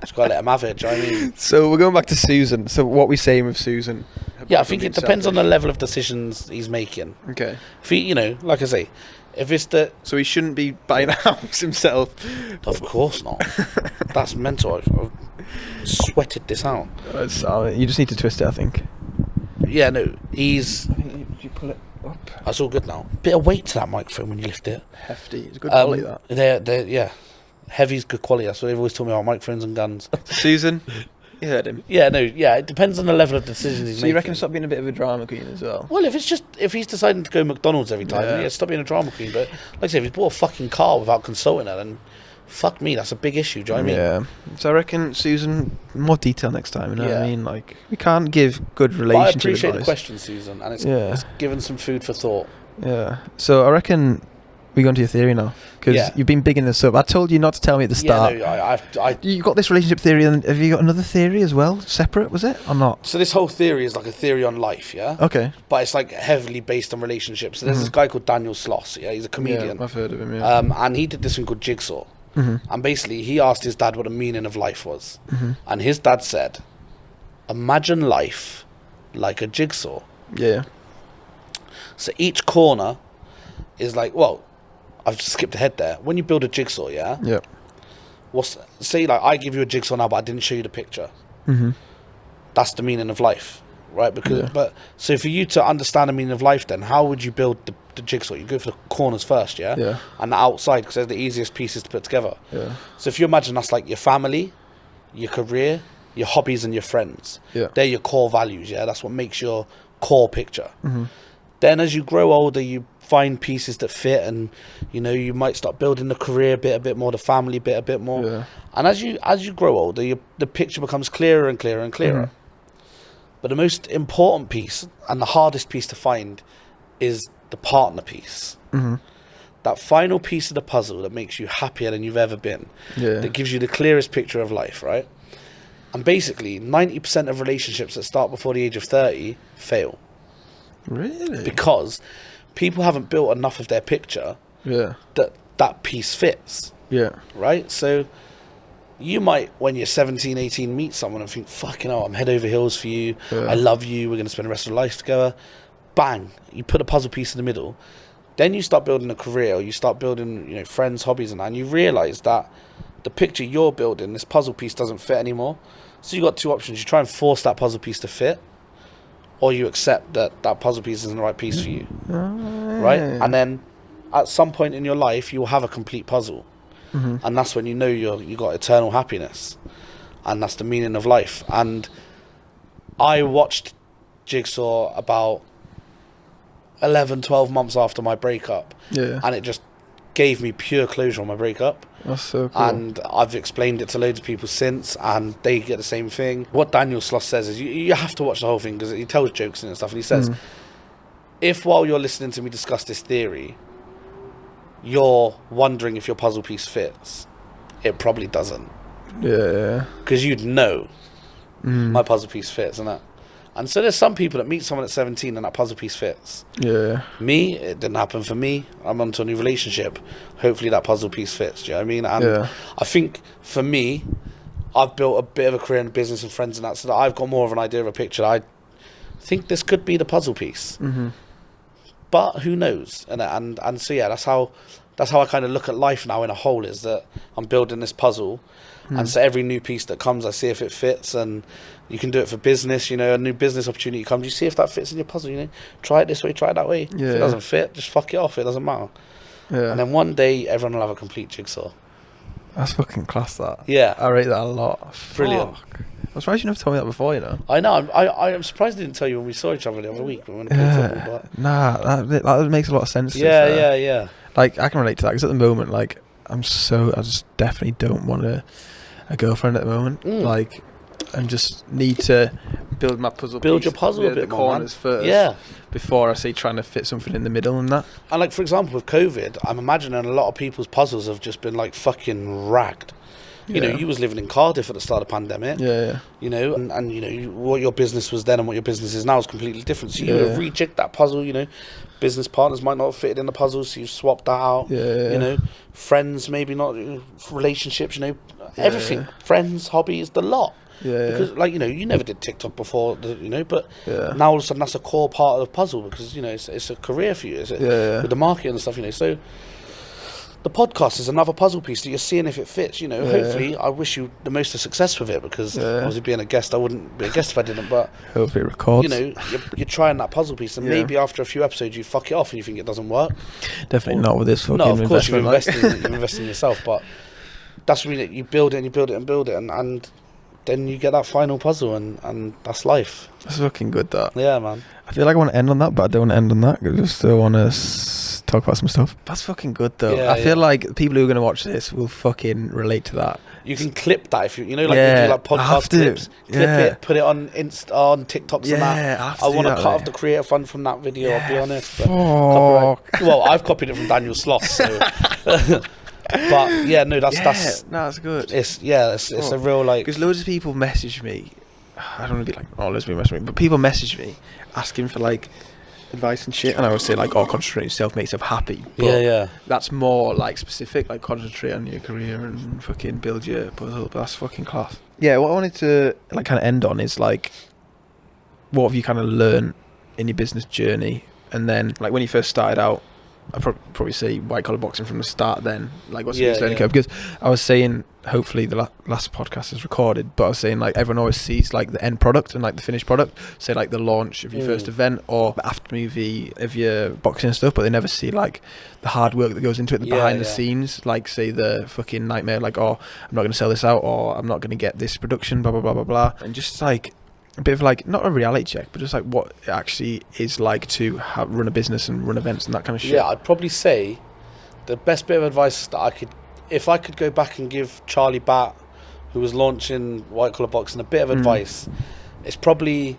just gotta let him have it. Do you know what I mean? So we're going back to Susan. So what we saying with Susan? Yeah, I think it depends on the level of decisions he's making. Okay. If he, like I say, if it's the... So he shouldn't be buying a house himself? Of course not. That's mental. I've sweated this out. You just need to twist it, I think. Yeah, no, he's... Did you pull it up? That's all good now. Bit of weight to that microphone when you lift it. Hefty. It's good quality, that. They're heavy's good quality. That's what they've always told me about microphones and guns. Susan... You heard him. Yeah, it depends on the level of decisions he's making. So you reckon stop being a bit of a drama queen as well? Well, if he's deciding to go McDonald's every time, stop being a drama queen. But like I say, if he's bought a fucking car without consulting her, then fuck me, that's a big issue. Do you know what I mean? Yeah. So I reckon, Susan, more detail next time. You know what I mean? Like, we can't give good relationship advice. I appreciate the question, Susan, and it's given some food for thought. Yeah. So I reckon we go into your theory now, because you've been bigging this up. I told you not to tell me at the start. Yeah, no, you got this relationship theory, and have you got another theory as well, separate, was it, or not? So this whole theory is like a theory on life, yeah? Okay. But it's like heavily based on relationships. So there's this guy called Daniel Sloss, yeah? He's a comedian. Yeah, I've heard of him, yeah. And he did this thing called Jigsaw. And basically, he asked his dad what the meaning of life was. And his dad said, imagine life like a jigsaw. Yeah. So each corner is like, well, I've just skipped ahead there. When you build a jigsaw, yeah? Yeah. Say, like, I give you a jigsaw now, but I didn't show you the picture. That's the meaning of life, right? So for you to understand the meaning of life, then, how would you build the jigsaw? You go for the corners first, yeah? Yeah. And the outside, because they're the easiest pieces to put together. Yeah. So if you imagine that's like your family, your career, your hobbies, and your friends. Yeah. They're your core values, yeah? That's what makes your core picture. Then as you grow older, you find pieces that fit, and you might start building the career bit a bit more, the family bit a bit more. Yeah. And as you grow older, the picture becomes clearer and clearer and clearer. But the most important piece and the hardest piece to find is the partner piece. That final piece of the puzzle that makes you happier than you've ever been. Yeah. That gives you the clearest picture of life, right? And basically 90% of relationships that start before the age of 30 fail. Really? Because people haven't built enough of their picture that piece fits. Yeah. Right? So You might, when you're 17, 18, meet someone and think, fucking hell, I'm head over heels for you. I love you. We're going to spend the rest of our life together. Bang. You put a puzzle piece in the middle. Then you start building a career, or you start building, you know, friends, hobbies, and you realise that the picture you're building, this puzzle piece doesn't fit anymore. So you've got two options. You try and force that puzzle piece to fit, or you accept that that puzzle piece isn't the right piece for you. Right? And then at some point in your life, you'll have a complete puzzle. And that's when you know you got eternal happiness. And that's the meaning of life. And I watched Jigsaw about 11, 12 months after my breakup. Yeah. And it just gave me pure closure on my breakup. That's so cool. And I've explained it to loads of people since, and they get the same thing. What Daniel Sloss says is you have to watch the whole thing, because he tells jokes and stuff. And he says, if while you're listening to me discuss this theory, you're wondering if your puzzle piece fits, it probably doesn't. Yeah. Because you'd know my puzzle piece fits, and that. And so there's some people that meet someone at 17 and that puzzle piece fits. Yeah. Me, it didn't happen for me. I'm onto a new relationship. Hopefully that puzzle piece fits. Do you know what I mean? And I think for me, I've built a bit of a career in business and friends and that, so that I've got more of an idea of a picture. I think this could be the puzzle piece. But who knows? And so yeah, that's how I kind of look at life now in a whole, is that I'm building this puzzle, and so every new piece that comes, I see if it fits. And you can do it for business, you know, a new business opportunity comes, you see if that fits in your puzzle, you know, try it this way, try it that way. If it doesn't fit, just fuck it off, it doesn't matter. And then one day everyone will have a complete jigsaw. That's fucking class, that. Yeah, I rate that a lot. Brilliant. Fuck. I'm surprised you never told me that before, you know. I know. I'm surprised I didn't tell you when we saw each other the other week. When we played football, but... Nah, that makes a lot of sense. Yeah. Like, I can relate to that, because at the moment, like, I just definitely don't want a girlfriend at the moment. Like, I just need to build my puzzle. Build your puzzle a bit more, corners first. Yeah. Before I say trying to fit something in the middle and that. And like, for example, with COVID, I'm imagining a lot of people's puzzles have just been like fucking ragged. You know, you was living in Cardiff at the start of the pandemic. Yeah. You know, and you know, what your business was then and what your business is now is completely different. So you have rejigged that puzzle, you know. Business partners might not have fitted in the puzzle, so you've swapped that out. Yeah. You know, friends maybe not, relationships, you know, everything. Friends, hobbies, the lot. Yeah. Because, like, you know, you never did TikTok before, you know, but now all of a sudden that's a core part of the puzzle, because, you know, it's a career for you, is it? With the market and stuff, you know. So the podcast is another puzzle piece that you're seeing if it fits, you know. Hopefully, I wish you the most of success with it, because obviously being a guest, I wouldn't be a guest if I didn't, but hopefully it records. You know, you're trying that puzzle piece, and maybe after a few episodes you fuck it off and you think it doesn't work. Definitely not with this fucking investment. No, of course you invest in yourself, but that's when you build it and you build it and build it, and then you get that final puzzle, and that's life. That's fucking good, that. Yeah, man. I feel like I want to end on that, but I don't want to end on that, because I still want to talk about some stuff. That's fucking good, though. I feel like people who are going to watch this will fucking relate to that. You can clip that if you know, like you do like podcast clips. Clip it, put it on on TikToks and that. I want to cut off the creator fund from that video. I'll be honest. But well, I've copied it from Daniel Sloss. So. But yeah, no, that's good. It's a real, like, because loads of people message me. I don't want to be like, oh, let's be messaging me, but people message me asking for like advice and shit, and I would say like, oh, concentrate on yourself, make yourself happy. But that's more like specific, like concentrate on your career and fucking build your puzzle. But that's fucking class. Yeah, what I wanted to like kind of end on is like, what have you kind of learned in your business journey, and then like when you first started out. I'd probably say white collar boxing from the start then, like what's the learning curve, because I was saying, hopefully the last podcast is recorded, but I was saying like everyone always sees like the end product and like the finished product, say like the launch of your first event or the after movie of your boxing and stuff, but they never see like the hard work that goes into it, the behind the scenes, like say the fucking nightmare, like, oh, I'm not going to sell this out, or I'm not going to get this production, blah blah blah blah blah, and just like a bit of like, not a reality check, but just like what it actually is like to run a business and run events and that kind of shit. Yeah, I'd probably say the best bit of advice that if I could go back and give Charlie Batt, who was launching White Collar Boxing, a bit of advice, it's probably,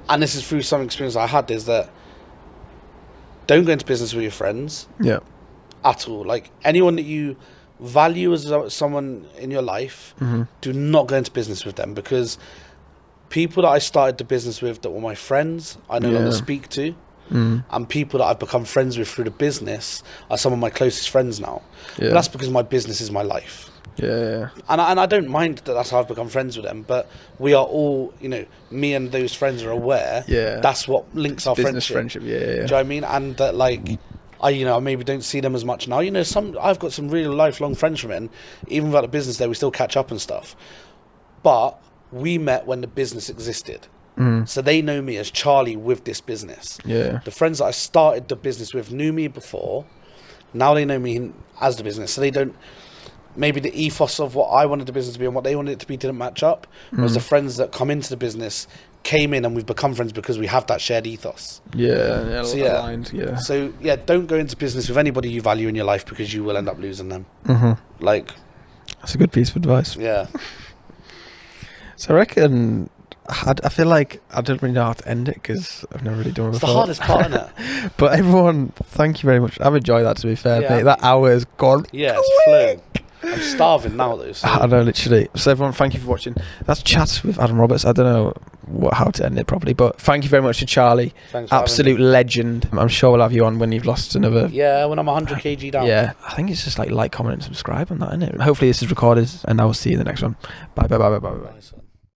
and this is through some experience I had, is that don't go into business with your friends. Yeah. At all. Like, anyone that you value as someone in your life, do not go into business with them, because people that I started the business with that were my friends, I no longer speak to. and people that I've become friends with through the business are some of my closest friends now. But that's because my business is my life. Yeah. And I don't mind that that's how I've become friends with them, but we are all, you know, me and those friends are aware that's what links our business friendship. Yeah. Do you know what I mean? And that, like, I maybe don't see them as much now. You know, I've got some real lifelong friends from it, and even without the business there, we still catch up and stuff. But we met when the business existed. So they know me as Charlie with this business. Yeah. The friends that I started the business with knew me before. Now they know me as the business. So they don't... Maybe the ethos of what I wanted the business to be and what they wanted it to be didn't match up. Whereas the friends that come into the business came in and we've become friends because we have that shared ethos. Yeah, aligned, yeah. So, yeah, don't go into business with anybody you value in your life because you will end up losing them. Like... That's a good piece of advice. Yeah. So I reckon... I feel like I don't really know how to end it because I've never really done it before. It's the hardest part, isn't it? But everyone, thank you very much. I've enjoyed that, to be fair, mate. That hour has gone it's flown. I'm starving now, though. So. I know, literally. So everyone, thank you for watching. That's Chatzzz with Adam Roberts. I don't know how to end it properly, but thank you very much to Charlie. Thanks for absolute legend. I'm sure we'll have you on when you've lost another... Yeah, when I'm 100 kg down. Yeah, I think it's just like, comment, and subscribe on that, innit? Hopefully this is recorded, and I will see you in the next one. Bye.